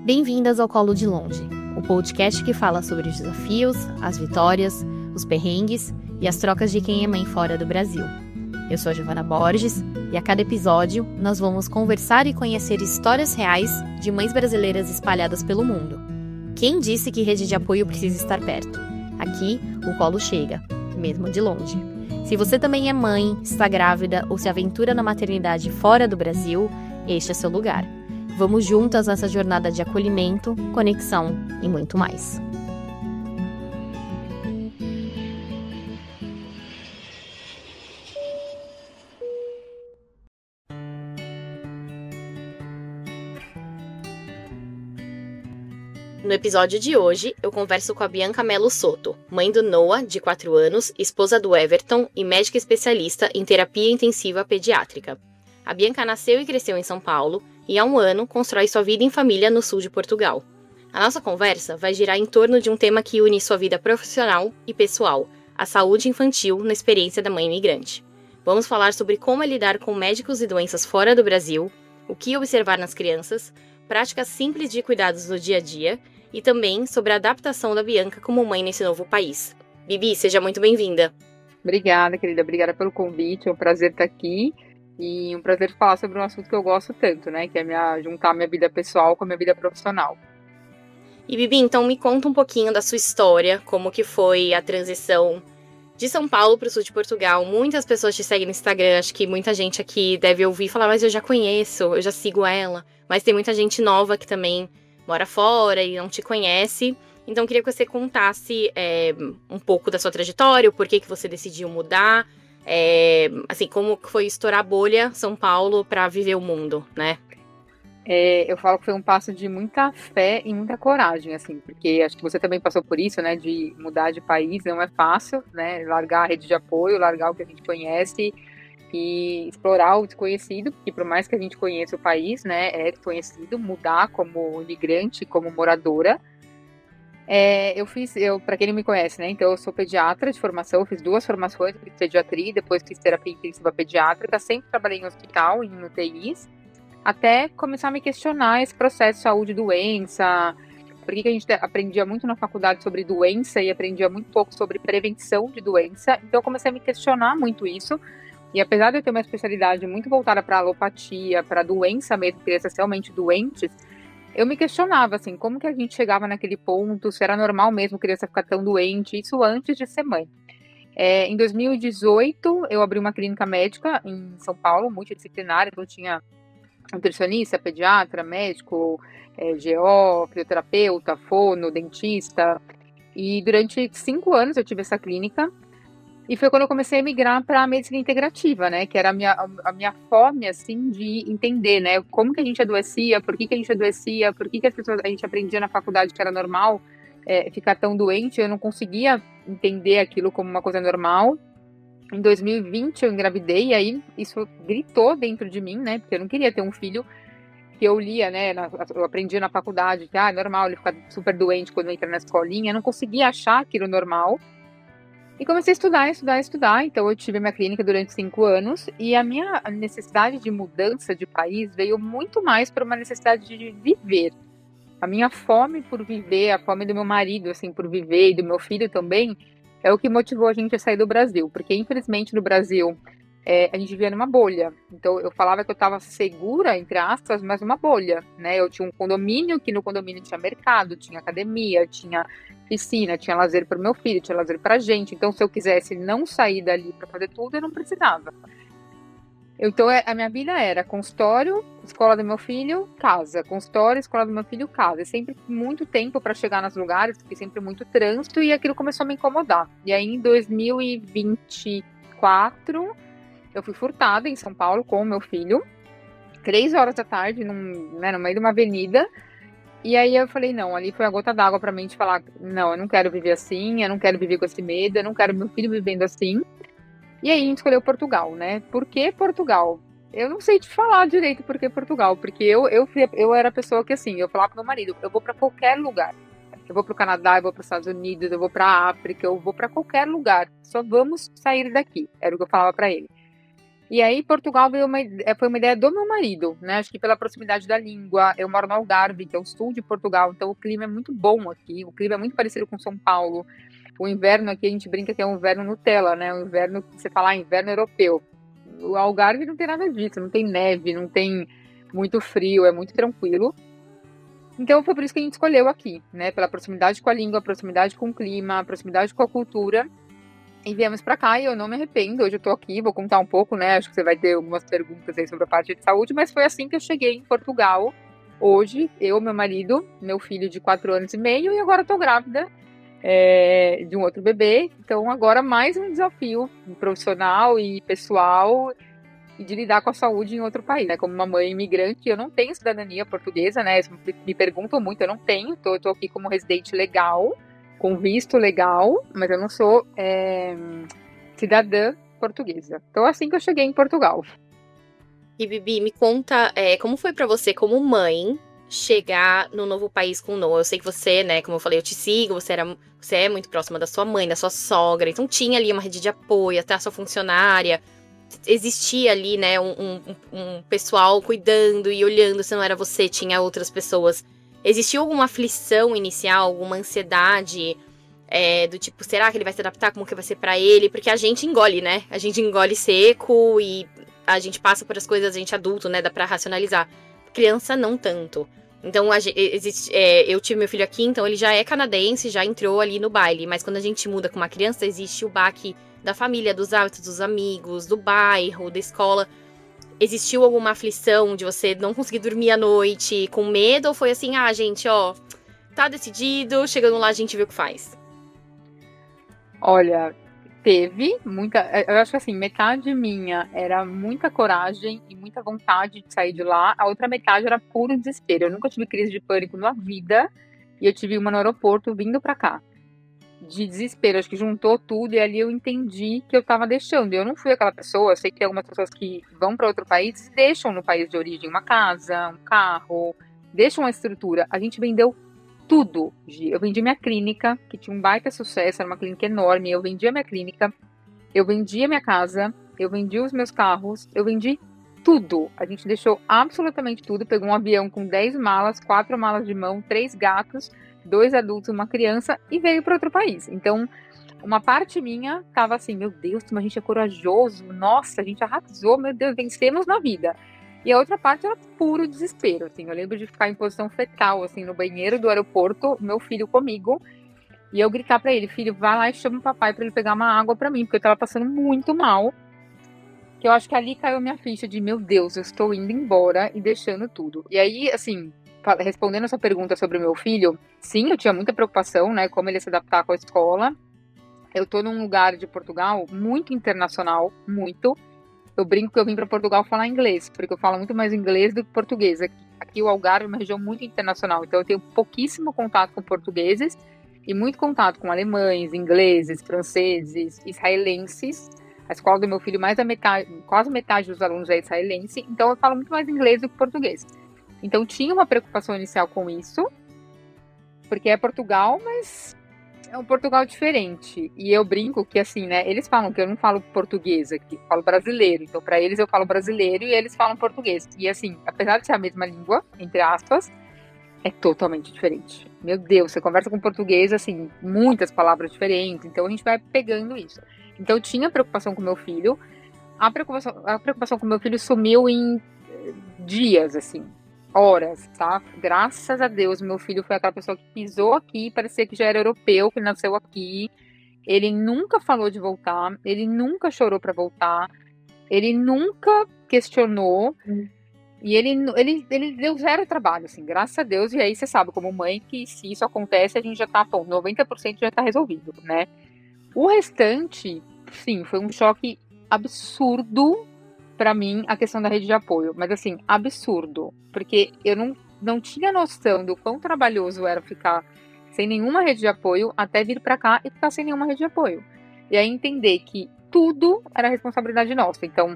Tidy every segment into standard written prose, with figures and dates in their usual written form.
Bem-vindas ao Colo de Longe, o podcast que fala sobre os desafios, as vitórias, os perrengues e as trocas de quem é mãe fora do Brasil. Eu sou a Giovana Borges e a cada episódio nós vamos conversar e conhecer histórias reais de mães brasileiras espalhadas pelo mundo. Quem disse que rede de apoio precisa estar perto? Aqui, o colo chega, mesmo de longe. Se você também é mãe, está grávida ou se aventura na maternidade fora do Brasil, este é seu lugar. Vamos juntas nessa jornada de acolhimento, conexão e muito mais. No episódio de hoje, eu converso com a Bianca Mello Soto, mãe do Noah, de 4 anos, esposa do Everton e médica especialista em terapia intensiva pediátrica. A Bianca nasceu e cresceu em São Paulo e há um ano constrói sua vida em família no sul de Portugal. A nossa conversa vai girar em torno de um tema que une sua vida profissional e pessoal, a saúde infantil na experiência da mãe imigrante. Vamos falar sobre como é lidar com médicos e doenças fora do Brasil, o que observar nas crianças, práticas simples de cuidados no dia a dia e também sobre a adaptação da Bianca como mãe nesse novo país. Bibi, seja muito bem-vinda. Obrigada, querida. Obrigada pelo convite. É um prazer estar aqui e um prazer falar sobre um assunto que eu gosto tanto, né? Que é juntar minha vida pessoal com a minha vida profissional. E Bibi, então me conta um pouquinho da sua história, como que foi a transição de São Paulo para o sul de Portugal. Muitas pessoas te seguem no Instagram, acho que muita gente aqui deve ouvir e falar, mas eu já conheço, eu já sigo ela. Mas tem muita gente nova que também mora fora e não te conhece. Então, queria que você contasse um pouco da sua trajetória, o porquê que você decidiu mudar, assim, como foi estourar a bolha São Paulo para viver o mundo, né? Eu falo que foi um passo de muita fé e muita coragem, assim, porque acho que você também passou por isso, né, de mudar de país, não é fácil, né, largar a rede de apoio, largar o que a gente conhece e explorar o desconhecido, porque por mais que a gente conheça o país, né, é desconhecido, mudar como imigrante, como moradora. Para quem não me conhece, né, então eu sou pediatra de formação, eu fiz 2 formações, fiz pediatria e depois fiz terapia intensiva pediátrica, sempre trabalhei em hospital, em UTIs, até começar a me questionar esse processo de saúde e doença, porque a gente aprendia muito na faculdade sobre doença e aprendia muito pouco sobre prevenção de doença, então eu comecei a me questionar muito isso. E apesar de eu ter uma especialidade muito voltada para alopatia, para doença mesmo, crianças realmente doentes, eu me questionava, assim, como que a gente chegava naquele ponto, se era normal mesmo criança ficar tão doente, isso antes de ser mãe. Em 2018, eu abri uma clínica médica em São Paulo, multidisciplinar, então tinha nutricionista, pediatra, médico, GO, fisioterapeuta, fono, dentista, e durante 5 anos eu tive essa clínica. E foi quando eu comecei a migrar para a medicina integrativa, né? Que era a minha fome, assim, de entender, né? Como que a gente adoecia, por que a gente adoecia, por que a gente aprendia na faculdade que era normal ficar tão doente. Eu não conseguia entender aquilo como uma coisa normal. Em 2020 eu engravidei e aí isso gritou dentro de mim, né? Porque eu não queria ter um filho que eu lia, né? Eu aprendi na faculdade que é normal ele ficar super doente quando entra na escolinha. Eu não conseguia achar aquilo normal. E comecei a estudar. Então, eu tive minha clínica durante 5 anos. E a minha necessidade de mudança de país veio muito mais por uma necessidade de viver. A minha fome por viver, a fome do meu marido, assim, por viver, e do meu filho também, é o que motivou a gente a sair do Brasil. Porque, infelizmente, no Brasil, a gente vivia numa bolha. Então, eu falava que eu estava segura, entre aspas, mas numa bolha, né? Eu tinha um condomínio, que no condomínio tinha mercado, tinha academia, tinha piscina, tinha lazer para o meu filho, tinha lazer para a gente. Então, se eu quisesse não sair dali para fazer tudo, eu não precisava. Então, a minha vida era consultório, escola do meu filho, casa. Consultório, escola do meu filho, casa. E sempre muito tempo para chegar nos lugares, porque sempre muito trânsito, e aquilo começou a me incomodar. E aí, em 2024, eu fui furtada em São Paulo com o meu filho, 3 horas da tarde, no meio de uma avenida. E aí eu falei, não, ali foi a gota d'água pra mim de falar, não, eu não quero viver assim, eu não quero viver com esse medo, eu não quero meu filho vivendo assim. E aí a gente escolheu Portugal, né? Por que Portugal? Eu não sei te falar direito por que Portugal, porque eu era a pessoa que, assim, eu falava pro meu marido, eu vou pra qualquer lugar. Eu vou pro Canadá, eu vou pros Estados Unidos, eu vou pra África, eu vou pra qualquer lugar. Só vamos sair daqui, era o que eu falava pra ele. E aí, Portugal foi uma ideia do meu marido, né? Acho que pela proximidade da língua. Eu moro no Algarve, que é o sul de Portugal, então o clima é muito bom aqui. O clima é muito parecido com São Paulo. O inverno aqui, a gente brinca que é um inverno Nutella, né? O inverno, que você fala, inverno europeu. O Algarve não tem nada disso, não tem neve, não tem muito frio, é muito tranquilo. Então foi por isso que a gente escolheu aqui, né? Pela proximidade com a língua, proximidade com o clima, proximidade com a cultura. E viemos para cá e eu não me arrependo. Hoje eu tô aqui, vou contar um pouco, né? Acho que você vai ter algumas perguntas aí sobre a parte de saúde, mas foi assim que eu cheguei em Portugal. Hoje, eu, meu marido, meu filho de 4 anos e meio, e agora eu tô grávida de um outro bebê. Então, agora mais um desafio profissional e pessoal e de lidar com a saúde em outro país, né? Como uma mãe imigrante, eu não tenho cidadania portuguesa, né? Me perguntam muito, eu não tenho. Eu tô aqui como residente legal, com visto legal, mas eu não sou cidadã portuguesa. Então, assim que eu cheguei em Portugal. E Bibi, me conta como foi pra você, como mãe, chegar no novo país com o Noah. Eu sei que você, né, como eu falei, eu te sigo, você é muito próxima da sua mãe, da sua sogra, então tinha ali uma rede de apoio, até a sua funcionária. Existia ali, né, um pessoal cuidando e olhando se não era você, tinha outras pessoas. Existiu alguma aflição inicial, alguma ansiedade, do tipo, será que ele vai se adaptar? Como que vai ser pra ele? Porque a gente engole, né? A gente engole seco e a gente passa por as coisas, a gente adulto, né? Dá pra racionalizar. Criança, não tanto. Então, eu tive meu filho aqui, então ele já é canadense, já entrou ali no baile. Mas quando a gente muda com uma criança, existe o baque da família, dos hábitos, dos amigos, do bairro, da escola. Existiu alguma aflição de você não conseguir dormir à noite com medo? Ou foi assim, gente, ó, tá decidido, chegando lá a gente vê o que faz? Olha, teve muita. Eu acho que assim, metade minha era muita coragem e muita vontade de sair de lá, a outra metade era puro desespero. Eu nunca tive crise de pânico na vida e eu tive uma no aeroporto vindo pra cá. De desespero, acho que juntou tudo e ali eu entendi que eu tava deixando. Eu não fui aquela pessoa, eu sei que tem algumas pessoas que vão para outro país e deixam no país de origem uma casa, um carro, deixam uma estrutura. A gente vendeu tudo, Gi. Eu vendi minha clínica, que tinha um baita sucesso, era uma clínica enorme. Eu vendi a minha clínica, eu vendi a minha casa, eu vendi os meus carros, eu vendi tudo. A gente deixou absolutamente tudo. Pegou um avião com 10 malas, 4 malas de mão, 3 gatos, 2 adultos, uma criança e veio para outro país. Então, uma parte minha tava assim, meu Deus, como a gente é corajoso, nossa, a gente arrasou, meu Deus, vencemos na vida. E a outra parte era puro desespero, assim. Eu lembro de ficar em posição fetal, assim, no banheiro do aeroporto, meu filho comigo, e eu gritar pra ele, filho, vai lá e chama o papai pra ele pegar uma água pra mim, porque eu tava passando muito mal. Que eu acho que ali caiu minha ficha de, meu Deus, eu estou indo embora e deixando tudo. E aí, assim, respondendo a sua pergunta sobre o meu filho, sim, eu tinha muita preocupação, né, como ele ia se adaptar com a escola. Eu tô num lugar de Portugal muito internacional, muito. Eu brinco que eu vim para Portugal falar inglês, porque eu falo muito mais inglês do que português. Aqui o Algarve é uma região muito internacional, então eu tenho pouquíssimo contato com portugueses e muito contato com alemães, ingleses, franceses, israelenses. A escola do meu filho, mais da metade, quase metade dos alunos é israelense, então eu falo muito mais inglês do que português. Então tinha uma preocupação inicial com isso, porque é Portugal, mas é um Portugal diferente. E eu brinco que, assim, né, eles falam que eu não falo português aqui, eu falo brasileiro. Então, para eles, eu falo brasileiro e eles falam português. E, assim, apesar de ser a mesma língua, entre aspas, é totalmente diferente. Meu Deus, você conversa com português, assim, muitas palavras diferentes. Então, a gente vai pegando isso. Então, eu tinha preocupação com meu filho. A preocupação com meu filho sumiu em dias, assim. Horas, tá? Graças a Deus, meu filho foi aquela pessoa que pisou aqui, parecia que já era europeu, que nasceu aqui. Ele nunca falou de voltar, ele nunca chorou pra voltar, ele nunca questionou. E ele deu zero trabalho, assim, graças a Deus. E aí você sabe, como mãe, que se isso acontece, a gente já tá, bom, 90% já tá resolvido, né? O restante, sim, foi um choque absurdo pra mim, a questão da rede de apoio. Mas, assim, absurdo. Porque eu não tinha noção do quão trabalhoso era ficar sem nenhuma rede de apoio até vir pra cá e ficar sem nenhuma rede de apoio. E aí entender que tudo era responsabilidade nossa. Então,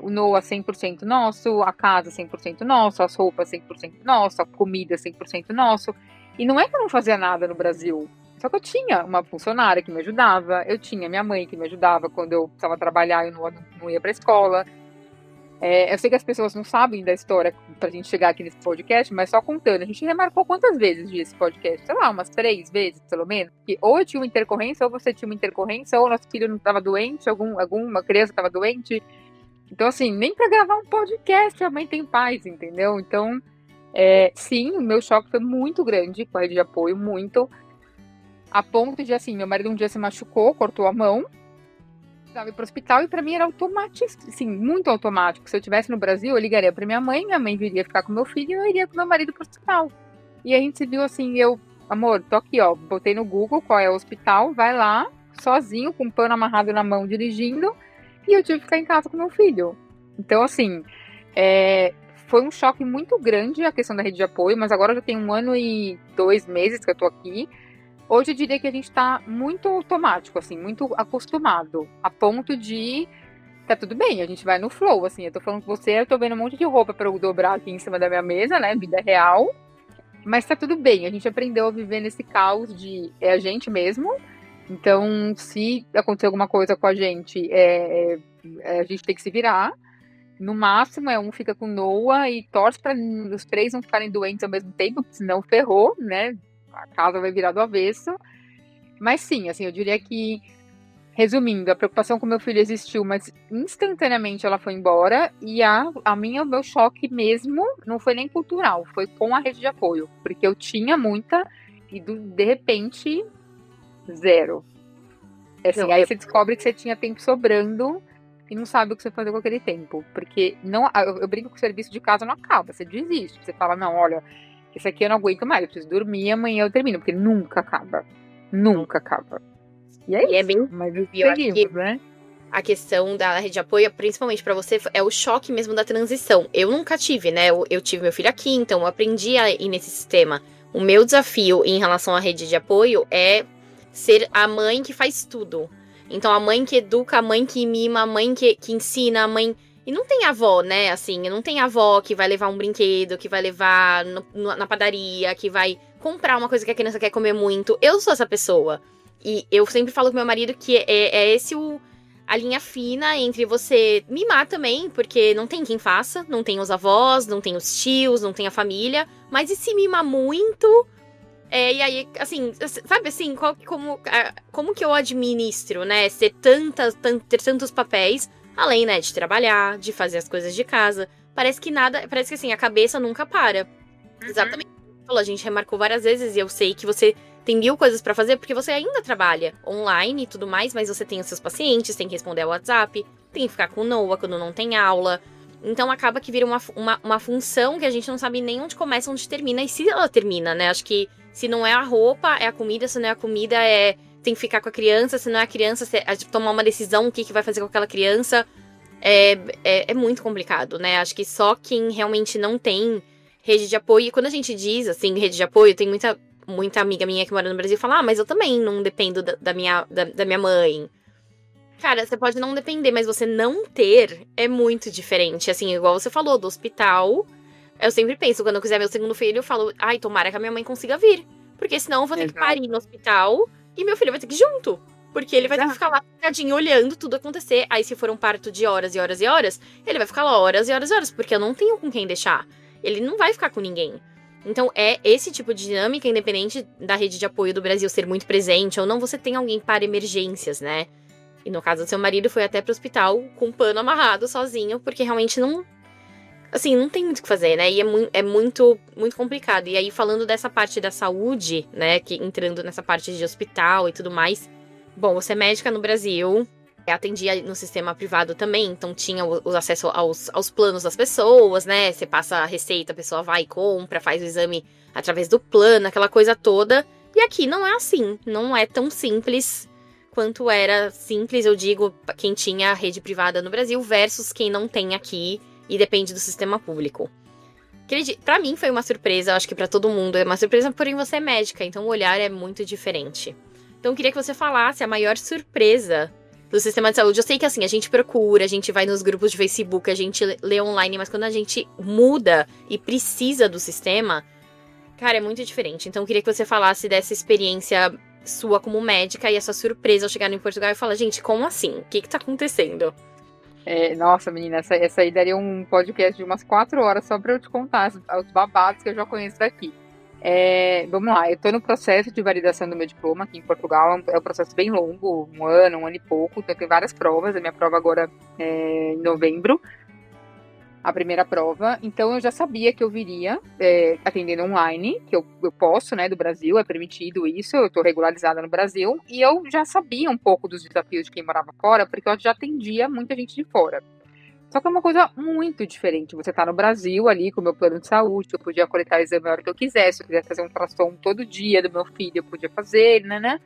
o Noah 100% nosso, a casa 100% nosso, as roupas 100% nosso, a comida 100% nosso. E não é que eu não fazia nada no Brasil. Só que eu tinha uma funcionária que me ajudava, eu tinha minha mãe que me ajudava quando eu precisava trabalhar e eu não ia pra escola. Eu sei que as pessoas não sabem da história pra gente chegar aqui nesse podcast, mas só contando, a gente remarcou quantas vezes esse podcast? Sei lá, umas 3 vezes, pelo menos. Que ou eu tinha uma intercorrência, ou você tinha uma intercorrência, ou nosso filho não estava doente, alguma criança estava doente. Então, assim, nem pra gravar um podcast a mãe tem paz, entendeu? Então, sim, o meu choque foi muito grande com a rede de apoio, muito. A ponto de, assim, meu marido um dia se machucou, cortou a mão, precisava ir pro hospital, e pra mim era automático, assim, muito automático. Se eu estivesse no Brasil, eu ligaria pra minha mãe viria ficar com meu filho e eu iria com meu marido pro hospital. E a gente se viu assim, amor, tô aqui, ó, botei no Google qual é o hospital, vai lá, sozinho, com um pano amarrado na mão, dirigindo, e eu tive que ficar em casa com meu filho. Então, assim, foi um choque muito grande a questão da rede de apoio, mas agora já tem 1 ano e 2 meses que eu tô aqui. Hoje eu diria que a gente tá muito automático, assim, muito acostumado, a ponto de tá tudo bem, a gente vai no flow, assim, eu tô falando com você, eu tô vendo um monte de roupa pra eu dobrar aqui em cima da minha mesa, né, vida real, mas tá tudo bem, a gente aprendeu a viver nesse caos de a gente mesmo, então se acontecer alguma coisa com a gente, a gente tem que se virar, no máximo um fica com Noah e torce pra os 3 não ficarem doentes ao mesmo tempo, senão ferrou, né, a casa vai virar do avesso. Mas sim, assim, eu diria que, resumindo, a preocupação com meu filho existiu, mas instantaneamente ela foi embora. E o meu choque mesmo não foi nem cultural, foi com a rede de apoio. Porque eu tinha muita e de repente, zero. Assim, aí você descobre que você tinha tempo sobrando e não sabe o que você fazer com aquele tempo. Porque eu brinco que o serviço de casa não acaba, você desiste. Você fala, não, olha, isso aqui eu não aguento mais, eu preciso dormir, amanhã eu termino, porque nunca acaba. Nunca acaba. E isso. É bem mas seguimos, né? A questão da rede de apoio, principalmente pra você, é o choque mesmo da transição. Eu nunca tive, né? Eu tive meu filho aqui, então eu aprendi a ir nesse sistema. O meu desafio em relação à rede de apoio é ser a mãe que faz tudo. Então, a mãe que educa, a mãe que mima, a mãe que ensina, a mãe... E não tem avó, né, assim, não tem avó que vai levar um brinquedo, que vai levar na padaria, que vai comprar uma coisa que a criança quer comer muito. Eu sou essa pessoa. E eu sempre falo com meu marido que é esse a linha fina entre você mimar também, porque não tem quem faça, não tem os avós, não tem os tios, não tem a família, mas e se mima muito... e aí, assim, sabe assim, como que eu administro, né, ter tantos papéis... Além, né, de trabalhar, de fazer as coisas de casa. Parece que assim, a cabeça nunca para. Exatamente. A gente remarcou várias vezes e eu sei que você tem 1000 coisas pra fazer porque você ainda trabalha online e tudo mais, mas você tem os seus pacientes, tem que responder ao WhatsApp, tem que ficar com o Noah quando não tem aula. Então acaba que vira uma função que a gente não sabe nem onde começa, onde termina e se ela termina, né? Acho que se não é a roupa, é a comida, se não é a comida, tem que ficar com a criança, se não é a criança, tomar uma decisão, o que vai fazer com aquela criança, é muito complicado, né? Acho que só quem realmente não tem rede de apoio, e quando a gente diz, assim, rede de apoio, tem muita amiga minha que mora no Brasil e fala, mas eu também não dependo da minha mãe. Cara, você pode não depender, mas você não ter é muito diferente, assim, igual você falou, do hospital, eu sempre penso, quando eu quiser meu segundo filho, eu falo, ai, tomara que a minha mãe consiga vir, porque senão eu vou ter que parir no hospital, e meu filho vai ter que ir junto. Porque ele vai ter que ficar lá sentadinho olhando tudo acontecer. Aí se for um parto de horas e horas e horas, ele vai ficar lá horas e horas e horas. Porque eu não tenho com quem deixar. Ele não vai ficar com ninguém. Então é esse tipo de dinâmica, independente da rede de apoio do Brasil ser muito presente ou não, você tem alguém para emergências, né? E no caso do seu marido foi até pro hospital com um pano amarrado sozinho. Porque realmente não... Assim, não tem muito o que fazer, né? E é muito, muito complicado. E aí, falando dessa parte da saúde, né? Que entrando nessa parte de hospital e tudo mais. Bom, você é médica no Brasil, atendia no sistema privado também. Então, tinha o acesso aos planos das pessoas, né? Você passa a receita, a pessoa vai e compra, faz o exame através do plano, aquela coisa toda. E aqui não é assim. Não é tão simples quanto era simples, eu digo, quem tinha rede privada no Brasil versus quem não tem aqui. E depende do sistema público. Pra mim foi uma surpresa, acho que pra todo mundo é uma surpresa, porém você é médica, então o olhar é muito diferente. Então eu queria que você falasse a maior surpresa do sistema de saúde. Eu sei que assim, a gente procura, a gente vai nos grupos de Facebook, a gente lê online, mas quando a gente muda e precisa do sistema, cara, é muito diferente. Então eu queria que você falasse dessa experiência sua como médica e a sua surpresa ao chegar em Portugal e falar, gente, como assim? O que tá acontecendo? Nossa, menina, essa aí daria um podcast de umas 4 horas só pra eu te contar os babados que eu já conheço daqui. Vamos lá, eu tô no processo de validação do meu diploma aqui em Portugal, é um processo bem longo, um ano e pouco, então tem várias provas, a minha prova agora é em novembro, a primeira prova, então eu já sabia que eu viria atendendo online, que eu posso, né, do Brasil, é permitido isso, eu tô regularizada no Brasil, e eu já sabia um pouco dos desafios de quem morava fora, porque eu já atendia muita gente de fora. Só que é uma coisa muito diferente, você tá no Brasil ali com o meu plano de saúde, eu podia coletar exame a hora que eu quisesse, eu quisesse fazer um ultrassom todo dia do meu filho, eu podia fazer, né?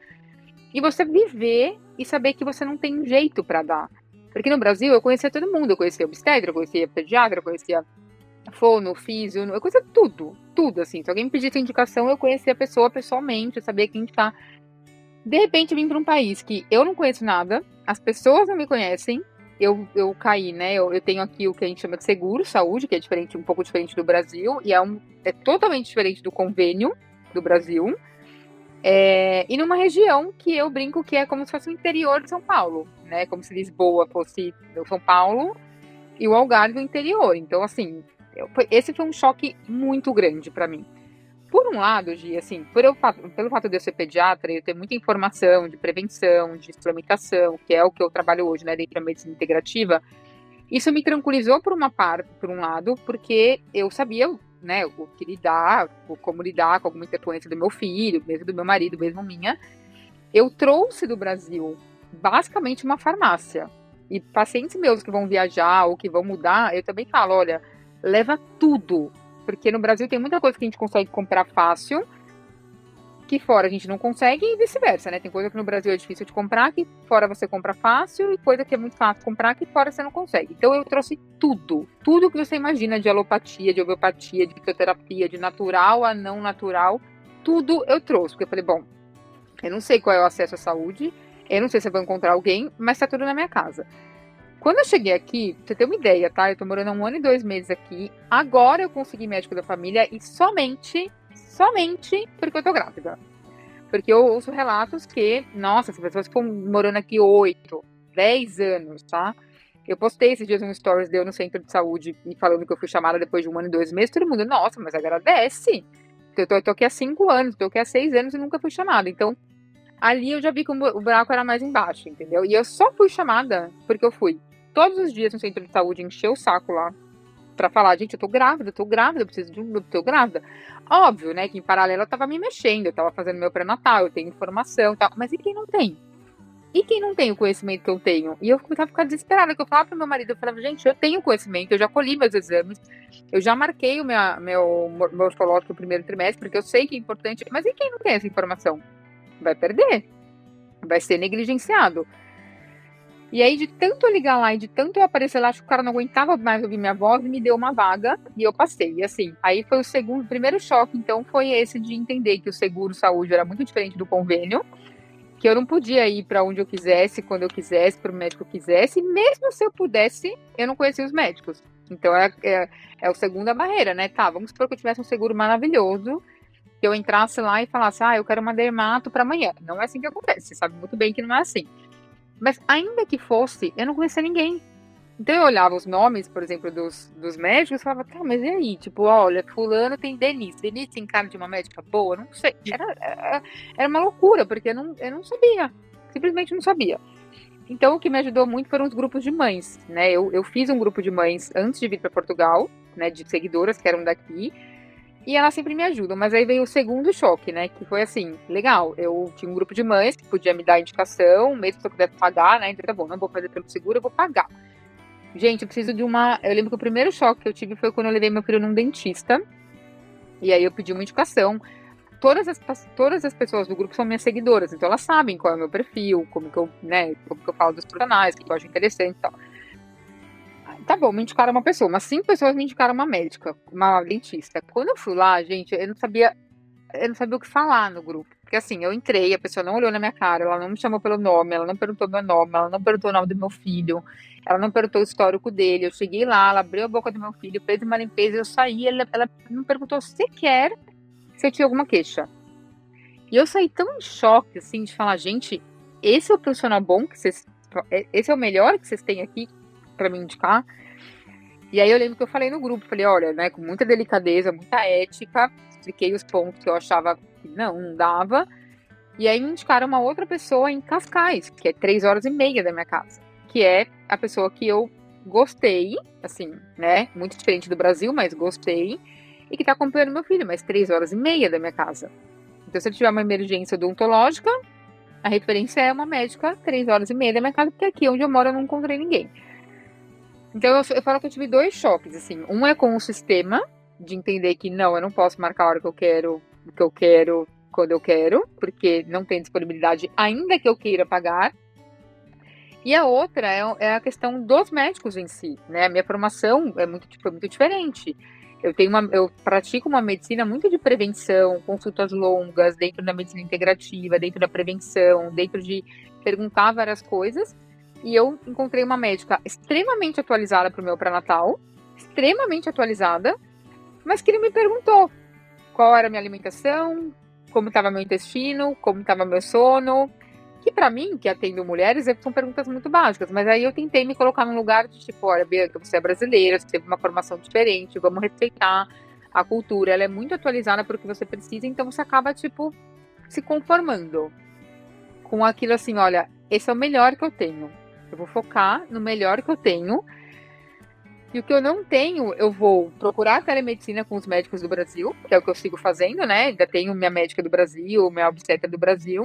E você viver e saber que você não tem jeito pra dar. Porque no Brasil eu conhecia todo mundo, eu conhecia obstetra, eu conhecia pediatra, eu conhecia fono, físio, eu conhecia tudo, assim. Se alguém me pedisse indicação, eu conhecia a pessoa pessoalmente, eu sabia quem tá. De repente eu vim pra um país que eu não conheço nada, as pessoas não me conhecem, eu caí, né? Eu tenho aqui o que a gente chama de seguro saúde, que é diferente, um pouco diferente do Brasil, e é totalmente diferente do convênio do Brasil. E numa região que eu brinco que é como se fosse o interior de São Paulo, né? Como se Lisboa fosse o São Paulo e o Algarve o interior. Então, assim, esse foi um choque muito grande para mim. Por um lado, Gi, assim, pelo fato de eu ser pediatra, eu ter muita informação de prevenção, de suplementação, que é o que eu trabalho hoje, né, dentro da medicina integrativa, isso me tranquilizou por um lado, porque eu sabia, né, o que lidar, como lidar com alguma intercorrência do meu filho, mesmo do meu marido, mesmo minha. Eu trouxe do Brasil, basicamente, uma farmácia. E pacientes meus que vão viajar ou que vão mudar, eu também falo, olha, leva tudo. Porque no Brasil tem muita coisa que a gente consegue comprar fácil, que fora a gente não consegue e vice-versa, né? Tem coisa que no Brasil é difícil de comprar, que fora você compra fácil, e coisa que é muito fácil de comprar, que fora você não consegue. Então eu trouxe tudo que você imagina de alopatia, de homeopatia, de fitoterapia, de natural a não natural, tudo eu trouxe. Porque eu falei, bom, eu não sei qual é o acesso à saúde, eu não sei se eu vou encontrar alguém, mas tá tudo na minha casa. Quando eu cheguei aqui, pra você ter uma ideia, tá? Eu tô morando há 1 ano e 2 meses aqui. Agora eu consegui médico da família e somente porque eu tô grávida. Porque eu ouço relatos que, nossa, as pessoas ficam morando aqui 8, 10 anos, tá? Eu postei esses dias um stories de eu no centro de saúde e falando que eu fui chamada depois de 1 ano e 2 meses. Todo mundo, nossa, mas agradece. Eu tô aqui há 5 anos, tô aqui há 6 anos e nunca fui chamada. Então, ali eu já vi que o buraco era mais embaixo, entendeu? E eu só fui chamada porque eu fui todos os dias no centro de saúde, encher o saco lá pra falar, gente, eu tô grávida, eu preciso eu tô grávida. Óbvio, né, que em paralelo eu tava me mexendo, eu tava fazendo meu pré-natal, eu tenho informação e tal, mas e quem não tem? E quem não tem o conhecimento que eu tenho? E eu começava a ficar desesperada, que eu falava pro meu marido, eu falava, gente, eu tenho conhecimento, eu já colhi meus exames, eu já marquei o meu morfológico no primeiro trimestre, porque eu sei que é importante, mas e quem não tem essa informação? Vai perder, vai ser negligenciado. E aí, de tanto eu ligar lá e de tanto eu aparecer lá, acho que o cara não aguentava mais ouvir minha voz e me deu uma vaga e eu passei. E assim, aí foi o primeiro choque, então, foi esse de entender que o seguro saúde era muito diferente do convênio, que eu não podia ir para onde eu quisesse, quando eu quisesse, para o médico que eu quisesse, e mesmo se eu pudesse, eu não conhecia os médicos. Então, é a segunda barreira, né? Tá, vamos supor que eu tivesse um seguro maravilhoso, que eu entrasse lá e falasse, eu quero uma dermato para amanhã. Não é assim que acontece, você sabe muito bem que não é assim. Mas ainda que fosse, eu não conhecia ninguém. Então eu olhava os nomes, por exemplo, dos médicos e falava, tá, mas e aí? Tipo, olha, fulano tem Denise. Denise tem cara de uma médica boa? Não sei. Era uma loucura, porque eu não sabia. Simplesmente não sabia. Então o que me ajudou muito foram os grupos de mães, né? Eu fiz um grupo de mães antes de vir para Portugal, né? De seguidoras que eram daqui. E elas sempre me ajudam, mas aí veio o segundo choque, né? Que foi assim, legal, eu tinha um grupo de mães que podia me dar indicação, mesmo se eu pudesse pagar, né? Então tá bom, não vou fazer pelo seguro, eu vou pagar. Gente, eu preciso de uma... Eu lembro que o primeiro choque que eu tive foi quando eu levei meu filho num dentista. E aí eu pedi uma indicação. Todas as pessoas do grupo são minhas seguidoras, então elas sabem qual é o meu perfil, como que eu falo dos profissionais, o que eu acho interessante e tal. Tá bom, me indicaram uma pessoa, mas 5 pessoas me indicaram uma médica, uma dentista. Quando eu fui lá, gente, eu não sabia o que falar no grupo. Porque assim, eu entrei, a pessoa não olhou na minha cara, ela não me chamou pelo nome, ela não perguntou meu nome, ela não perguntou o nome do meu filho, ela não perguntou o histórico dele. Eu cheguei lá, ela abriu a boca do meu filho, fez uma limpeza, eu saí, ela não perguntou sequer se eu tinha alguma queixa. E eu saí tão em choque, assim, de falar, gente, esse é o profissional bom que vocês... Esse é o melhor que vocês têm aqui pra me indicar. E aí eu lembro que eu falei no grupo, falei, olha, né, com muita delicadeza, muita ética, expliquei os pontos que eu achava que não dava. E aí me indicaram uma outra pessoa em Cascais, que é 3h30 da minha casa, que é a pessoa que eu gostei, assim, né, muito diferente do Brasil, mas gostei, e que tá acompanhando meu filho, mas 3h30 da minha casa. Então, se eu tiver uma emergência odontológica, a referência é uma médica 3h30 da minha casa, porque aqui onde eu moro eu não encontrei ninguém. Então, eu falo que eu tive 2 choques, assim. Um é com o sistema, de entender que não, eu não posso marcar a hora que eu quero, o que eu quero, quando eu quero, porque não tem disponibilidade, ainda que eu queira pagar. E a outra é a questão dos médicos em si, né? A minha formação é muito diferente. Eu pratico uma medicina muito de prevenção, consultas longas, dentro da medicina integrativa, dentro da prevenção, dentro de perguntar várias coisas. E eu encontrei uma médica extremamente atualizada para o meu pré-natal, extremamente atualizada, mas que não me perguntou qual era a minha alimentação, como estava meu intestino, como estava meu sono, que para mim, que atendo mulheres, são perguntas muito básicas, mas aí eu tentei me colocar num lugar de tipo, olha, Bianca, você é brasileira, você teve uma formação diferente, vamos respeitar a cultura, ela é muito atualizada para o que você precisa, então você acaba, tipo, se conformando com aquilo assim, olha, esse é o melhor que eu tenho, eu vou focar no melhor que eu tenho, e o que eu não tenho, eu vou procurar telemedicina com os médicos do Brasil, que é o que eu sigo fazendo, né? Ainda tenho minha médica do Brasil, minha obstetra do Brasil.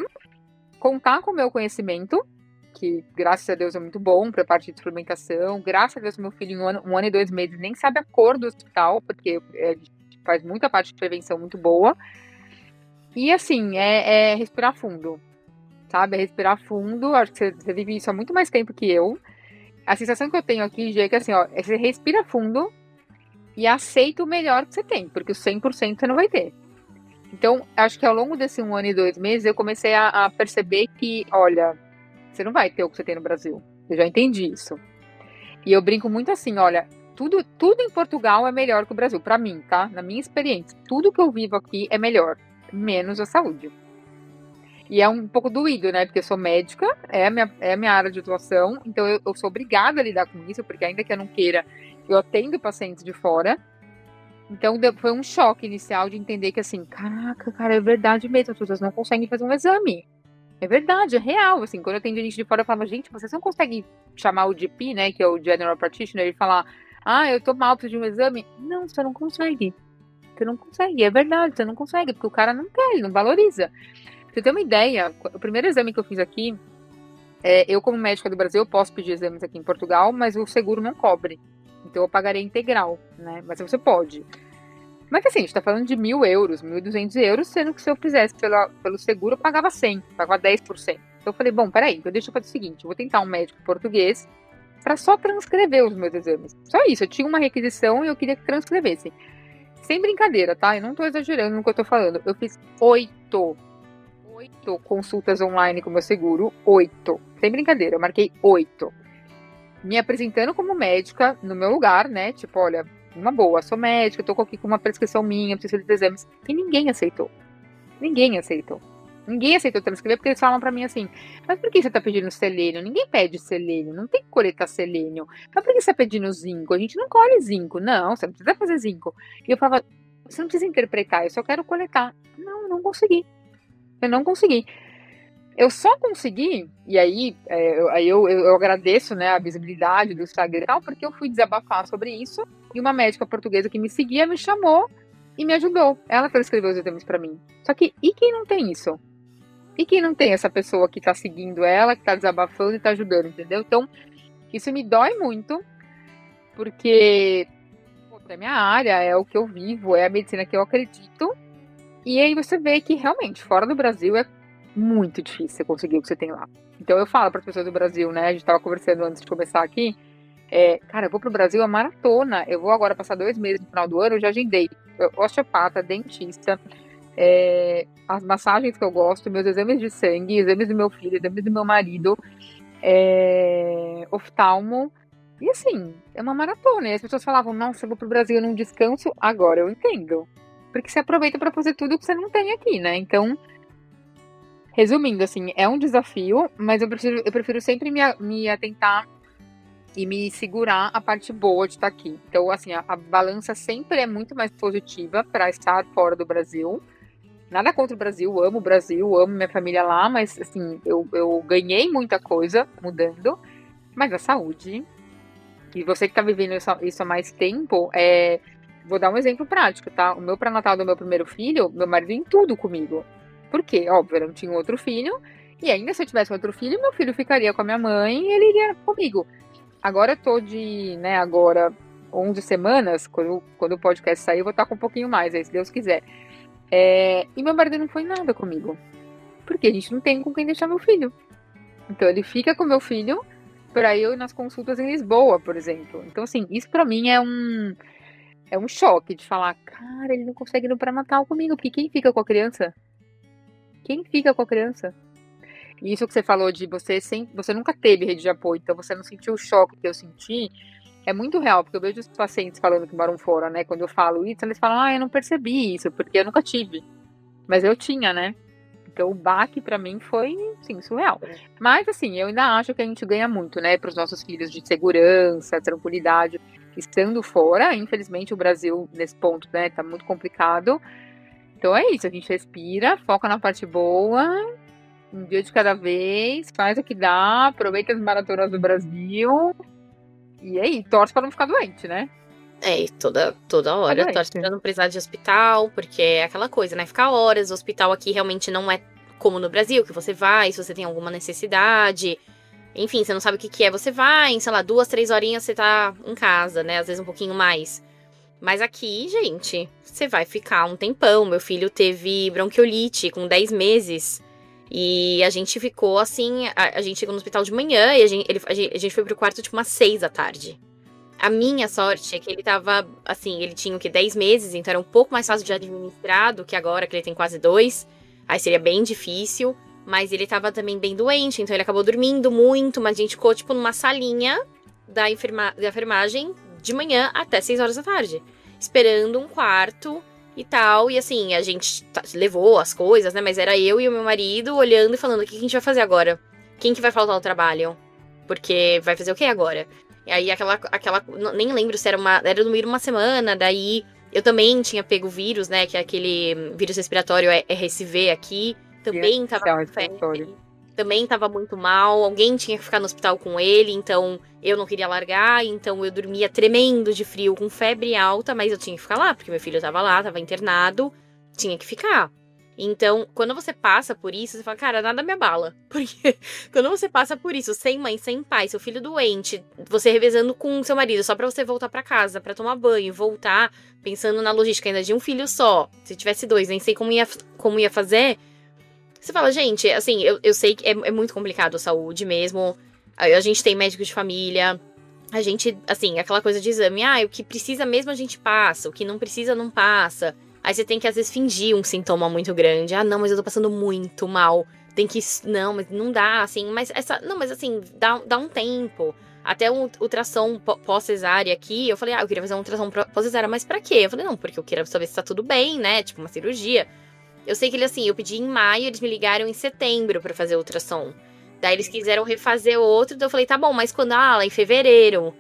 Contar com o meu conhecimento, que graças a Deus é muito bom para a parte de suplementação. Graças a Deus, meu filho, em um ano e 2 meses, nem sabe a cor do hospital, porque faz muita parte de prevenção muito boa. E assim, é respirar fundo, sabe? É respirar fundo. Acho que você vive isso há muito mais tempo que eu. A sensação que eu tenho aqui, Gê, é que assim, ó, você respira fundo e aceita o melhor que você tem, porque o 100% você não vai ter. Então, acho que ao longo desse 1 ano e 2 meses, eu comecei a perceber que, olha, você não vai ter o que você tem no Brasil. Eu já entendi isso. E eu brinco muito assim, olha, tudo em Portugal é melhor que o Brasil, pra mim, tá? Na minha experiência, tudo que eu vivo aqui é melhor, menos a saúde. E é um pouco doído, né? Porque eu sou médica, é a minha área de atuação, então eu sou obrigada a lidar com isso, porque ainda que eu não queira, eu atendo pacientes de fora. Então foi um choque inicial de entender que assim, caraca, cara, é verdade mesmo, as pessoas não conseguem fazer um exame. É verdade, é real. Assim, quando eu atendo gente de fora, eu falava, gente, vocês não conseguem chamar o GP, né, que é o General Practitioner, e falar, eu tô mal, preciso de um exame. Não, você não consegue. Você não consegue, é verdade, você não consegue, porque o cara não quer, ele não valoriza. Pra você ter uma ideia, o primeiro exame que eu fiz aqui, eu como médica do Brasil, eu posso pedir exames aqui em Portugal, mas o seguro não cobre. Então eu pagarei integral, né? Mas você pode. Mas assim, a gente tá falando de 1.000 euros, 1.200 euros, sendo que se eu fizesse pelo seguro, eu pagava 100, pagava 10%. Então eu falei, bom, peraí, então deixa eu fazer o seguinte, eu vou tentar um médico português para só transcrever os meus exames. Só isso, eu tinha uma requisição e eu queria que transcrevesse. Sem brincadeira, tá? Eu não tô exagerando no que eu tô falando. Eu fiz 8 consultas online com o meu seguro, 8. Sem brincadeira, eu marquei 8. Me apresentando como médica no meu lugar, né? Tipo, olha, uma boa, sou médica, tô aqui com uma prescrição minha, preciso de exames. E ninguém aceitou. Ninguém aceitou. Ninguém aceitou transcrever, porque eles falam pra mim assim, mas por que você tá pedindo selênio? Ninguém pede selênio, não tem que coletar selênio. Mas por que você tá pedindo zinco? A gente não colhe zinco. Não, você não precisa fazer zinco. E eu falava, você não precisa interpretar, eu só quero coletar. Não, eu não consegui. Eu não consegui. Eu só consegui, e aí, eu agradeço, né, a visibilidade do Instagram e tal, porque eu fui desabafar sobre isso, e uma médica portuguesa que me seguia me chamou e me ajudou. Ela prescreveu os exames pra mim. Só que, e quem não tem isso? E quem não tem essa pessoa que tá seguindo ela, que tá desabafando e tá ajudando, entendeu? Então, isso me dói muito, porque é minha área, é o que eu vivo, é a medicina que eu acredito, e aí você vê que realmente, fora do Brasil, é muito difícil você conseguir o que você tem lá. Então eu falo para as pessoas do Brasil, né? A gente tava conversando antes de começar aqui. Cara, eu vou pro Brasil, é maratona. Eu vou agora passar 2 meses no final do ano, eu já agendei osteopata, dentista, as massagens que eu gosto, meus exames de sangue, exames do meu filho, exames do meu marido, oftalmo. E assim, é uma maratona. E as pessoas falavam, nossa, eu vou pro Brasil num descanso. Agora eu entendo. Porque você aproveita para fazer tudo que você não tem aqui, né? Então, Resumindo, assim, é um desafio, mas eu prefiro sempre me atentar e me segurar a parte boa de estar aqui. Então, assim, a balança sempre é muito mais positiva para estar fora do Brasil. Nada contra o Brasil, amo minha família lá, mas, assim, eu ganhei muita coisa mudando. Mas a saúde, e você que tá vivendo isso há mais tempo, vou dar um exemplo prático, tá? O meu pré-natal do meu primeiro filho, meu marido em tudo comigo. Por quê? Óbvio, eu não tinha outro filho, e ainda se eu tivesse outro filho, meu filho ficaria com a minha mãe e ele iria comigo. Agora eu tô agora 11 semanas, quando o podcast sair, eu vou estar com um pouquinho mais, aí, se Deus quiser. E meu marido não foi nada comigo. Porque a gente não tem com quem deixar meu filho. Então ele fica com meu filho pra eu ir nas consultas em Lisboa, por exemplo. Então, assim, isso pra mim é um choque de falar, cara, ele não consegue ir no pré-natal comigo, porque quem fica com a criança? Quem fica com a criança? E isso que você falou de você nunca teve rede de apoio, então você não sentiu o choque que eu senti, é muito real, porque eu vejo os pacientes falando que moram fora, né? Quando eu falo isso, eles falam, eu não percebi isso, porque eu nunca tive. Mas eu tinha, né? Então o baque pra mim foi, sim, surreal. Mas, assim, eu ainda acho que a gente ganha muito, né? Para os nossos filhos de segurança, tranquilidade. Estando fora, infelizmente o Brasil, nesse ponto, né? Tá muito complicado. Então é isso, a gente respira, foca na parte boa, um dia de cada vez, faz o que dá, aproveita as maratonas do Brasil. E aí, torce pra não ficar doente, né? E toda hora torce pra não precisar de hospital, porque é aquela coisa, né? Ficar horas, o hospital aqui realmente não é como no Brasil, que você vai, se você tem alguma necessidade. Enfim, você não sabe o que é, você vai, em, sei lá, 2, 3 horinhas você tá em casa, né? Às vezes um pouquinho mais. Mas aqui, gente, você vai ficar um tempão. Meu filho teve bronquiolite com 10 meses. E a gente ficou assim, a gente chegou no hospital de manhã e a gente foi pro quarto tipo umas 6 da tarde. A minha sorte é que ele tava, assim, ele tinha o que, 10 meses, então era um pouco mais fácil de administrar do que agora, que ele tem quase 2. Aí seria bem difícil, mas ele tava também bem doente, então ele acabou dormindo muito, mas a gente ficou tipo numa salinha da enfermagem de manhã até 6 horas da tarde, esperando um quarto e tal. E assim, a gente levou as coisas, né? Mas era eu e o meu marido olhando e falando, o que a gente vai fazer agora? Quem que vai faltar ao trabalho? Porque vai fazer o que agora? E aí aquela nem lembro se era no meio de uma semana, daí eu também tinha pego o vírus, né? Que é aquele vírus respiratório RSV aqui. Também tava com febre. Também tava muito mal, alguém tinha que ficar no hospital com ele, então eu não queria largar, então eu dormia tremendo de frio, com febre alta, mas eu tinha que ficar lá, porque meu filho tava lá, tava internado, tinha que ficar. Então, quando você passa por isso, você fala, cara, nada me abala. Porque quando você passa por isso, sem mãe, sem pai, seu filho doente, você revezando com seu marido, só pra você voltar pra casa, pra tomar banho, voltar, pensando na logística ainda de um filho só. Se tivesse 2, nem sei como ia fazer. Você fala, gente, assim, eu sei que é muito complicado a saúde mesmo. A gente tem médico de família. A gente, assim, aquela coisa de exame. O que precisa mesmo a gente passa. O que não precisa, não passa. Aí você tem que, às vezes, fingir um sintoma muito grande. Não, mas eu tô passando muito mal. Tem que... Não, mas não dá, assim. Mas assim, dá um tempo. Até um ultrassom pós-cesárea aqui, eu falei, eu queria fazer um ultrassom pós-cesárea. Mas pra quê? Eu falei, não, porque eu queria saber se tá tudo bem, né? Tipo, uma cirurgia. Eu sei que ele, assim, eu pedi em maio, eles me ligaram em setembro pra fazer ultrassom. Daí eles quiseram refazer outro, daí eu falei, tá bom, mas quando? Lá em fevereiro.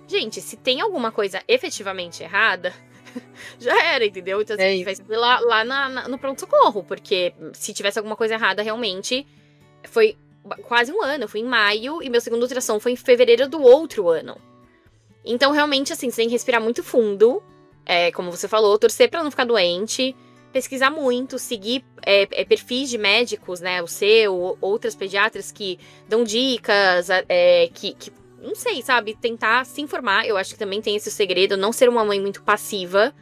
Gente, se tem alguma coisa efetivamente errada, já era, entendeu? Então, assim, a gente vai saber lá no pronto-socorro, porque se tivesse alguma coisa errada, realmente, foi quase um ano. Eu fui em maio e meu segundo ultrassom foi em fevereiro do outro ano. Então, realmente, assim, você tem que respirar muito fundo, como você falou, torcer pra não ficar doente, pesquisar muito, seguir perfis de médicos, né, o seu, outras pediatras que dão dicas, que não sei, sabe, tentar se informar. Eu acho que também tem esse segredo, não ser uma mãe muito passiva.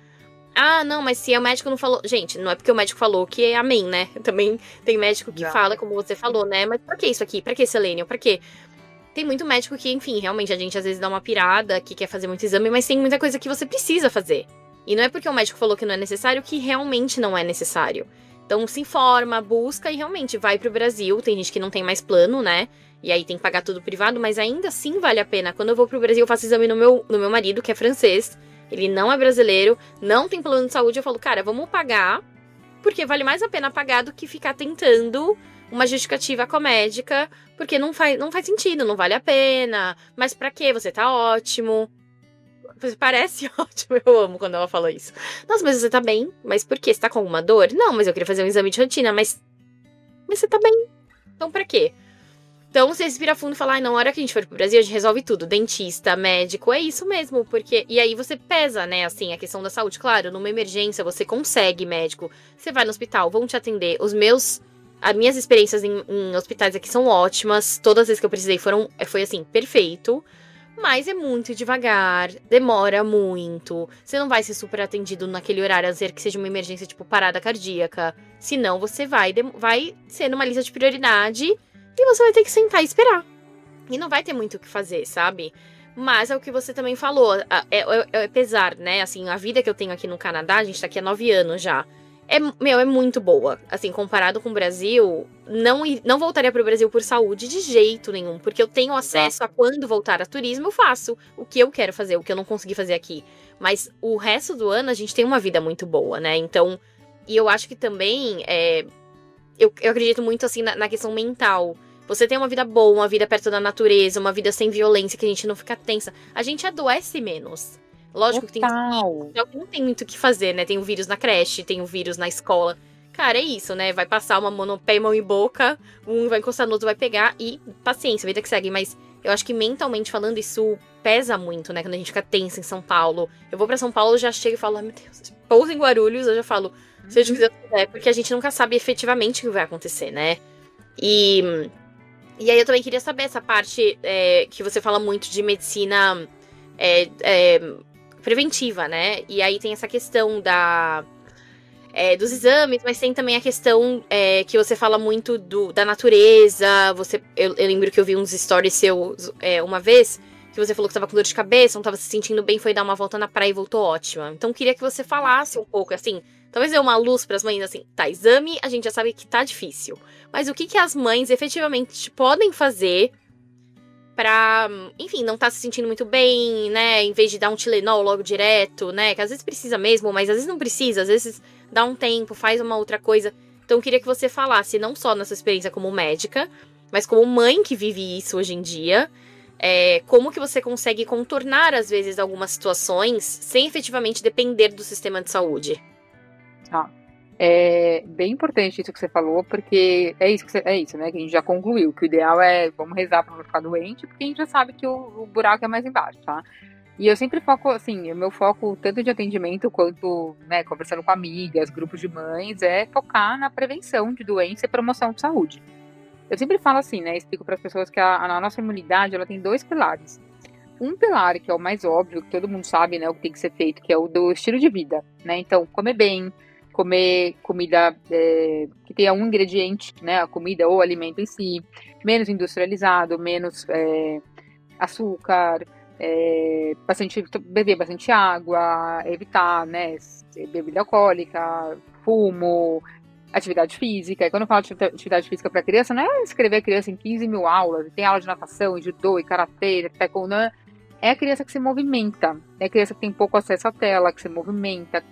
Não, mas se o médico não falou... Gente, não é porque o médico falou que é amém, né? Também tem médico que fala, como você falou, né? Mas pra que isso aqui? Pra que selênio? Pra quê? Tem muito médico que, enfim, realmente a gente às vezes dá uma pirada, que quer fazer muito exame, mas tem muita coisa que você precisa fazer. E não é porque o médico falou que não é necessário que realmente não é necessário. Então se informa, busca e realmente vai pro Brasil. Tem gente que não tem mais plano, né? E aí tem que pagar tudo privado, mas ainda assim vale a pena. Quando eu vou pro Brasil, eu faço exame no meu marido, que é francês. Ele não é brasileiro, não tem plano de saúde. Eu falo, cara, vamos pagar, porque vale mais a pena pagar do que ficar tentando uma justificativa comédica, porque não faz sentido, não vale a pena. Mas pra quê? Você tá ótimo. Você parece ótimo, eu amo quando ela fala isso. Nossa, mas você tá bem? Mas por quê? Você tá com alguma dor? Não, mas eu queria fazer um exame de rotina, mas você tá bem. Então pra quê? Então você respira fundo e fala, na hora que a gente for pro Brasil, a gente resolve tudo. Dentista, médico, é isso mesmo, porque... E aí você pesa, né, assim, a questão da saúde. Claro, numa emergência você consegue médico. Você vai no hospital, vão te atender. As minhas experiências em hospitais aqui são ótimas. Todas as vezes que eu precisei foi assim, perfeito. Mas é muito devagar, demora muito. Você não vai ser super atendido naquele horário, a não ser que seja uma emergência, tipo parada cardíaca. Senão você vai ser numa lista de prioridade e você vai ter que sentar e esperar. E não vai ter muito o que fazer, sabe? Mas é o que você também falou, é pesar, né? Assim, a vida que eu tenho aqui no Canadá, a gente tá aqui há 9 anos já. É muito boa. Assim, comparado com o Brasil, não voltaria pro Brasil por saúde de jeito nenhum. Porque eu tenho acesso a quando voltar a turismo, eu faço o que eu quero fazer, o que eu não consegui fazer aqui. Mas o resto do ano a gente tem uma vida muito boa, né? Então, e eu acho que também, eu acredito muito, assim, na questão mental. Você tem uma vida boa, uma vida perto da natureza, uma vida sem violência, que a gente não fica tensa. A gente adoece menos. Lógico que tem não tem muito o que fazer, né? Tem o vírus na creche, tem o vírus na escola. Cara, é isso, né? Vai passar uma mão no pé, mão e boca, um vai encostar no outro, vai pegar e paciência, vida que segue. Mas eu acho que mentalmente falando, isso pesa muito, né? Quando a gente fica tensa em São Paulo. Eu vou pra São Paulo, eu já chego e falo, ai meu Deus, pouso em Guarulhos, eu já falo, seja o que Deus quiser, porque a gente nunca sabe efetivamente o que vai acontecer, né? E aí eu também queria saber essa parte que você fala muito de medicina preventiva, né? E aí tem essa questão dos exames, mas tem também a questão que você fala muito da natureza. Eu lembro que eu vi uns stories seus uma vez, que você falou que tava com dor de cabeça, não tava se sentindo bem, foi dar uma volta na praia e voltou ótima. Então queria que você falasse um pouco, assim, talvez dê uma luz pras mães, assim, tá, exame, a gente já sabe que tá difícil. Mas o que as mães efetivamente podem fazer pra, enfim, não tá se sentindo muito bem, né? Em vez de dar um Tilenol logo direto, né? Que às vezes precisa mesmo, mas às vezes não precisa. Às vezes dá um tempo, faz uma outra coisa. Então eu queria que você falasse, não só na sua experiência como médica, mas como mãe que vive isso hoje em dia. Como que você consegue contornar, às vezes, algumas situações sem efetivamente depender do sistema de saúde? É bem importante isso que você falou, porque é isso, né? Que a gente já concluiu, que o ideal é vamos rezar para não ficar doente, porque a gente já sabe que o buraco é mais embaixo, tá? E eu sempre foco, assim, o meu foco, tanto de atendimento quanto, né, conversando com amigas, grupos de mães, é focar na prevenção de doença e promoção de saúde. Eu sempre falo assim, né? Explico para as pessoas que a nossa imunidade, ela tem 2 pilares. Um pilar, que é o mais óbvio, que todo mundo sabe, né, o que tem que ser feito, que é o do estilo de vida, né? Então, comer bem, comer comida que tenha um ingrediente, né, a comida ou o alimento em si, menos industrializado, menos açúcar, beber bastante água, evitar, né, bebida alcoólica, fumo, atividade física. E quando eu falo de atividade física para criança, não é escrever a criança em 15 mil aulas, tem aula de natação, judô, e karatê, taekwondo. É a criança que se movimenta, é a criança que tem pouco acesso à tela, que se movimenta,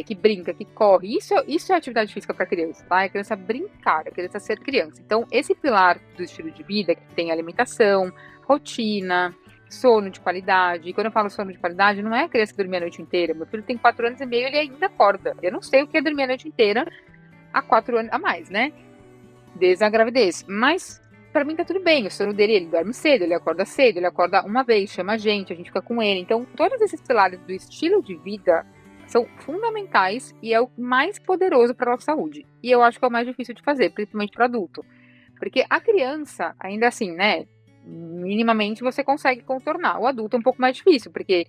que brinca, que corre. Isso é atividade física para criança, tá? É a criança brincar, é a criança ser criança. Então, esse pilar do estilo de vida, que tem alimentação, rotina, sono de qualidade. E quando eu falo sono de qualidade, não é a criança dormir a noite inteira. Meu filho tem 4 anos e meio, ele ainda acorda. Eu não sei o que é dormir a noite inteira há 4 anos a mais, né? Desde a gravidez. Mas pra mim tá tudo bem. O sono dele, ele dorme cedo, ele acorda uma vez, chama a gente fica com ele. Então, todos esses pilares do estilo de vida são fundamentais e é o mais poderoso para a nossa saúde. E eu acho que é o mais difícil de fazer, principalmente para adulto. Porque a criança, ainda assim, né, minimamente você consegue contornar. O adulto é um pouco mais difícil, porque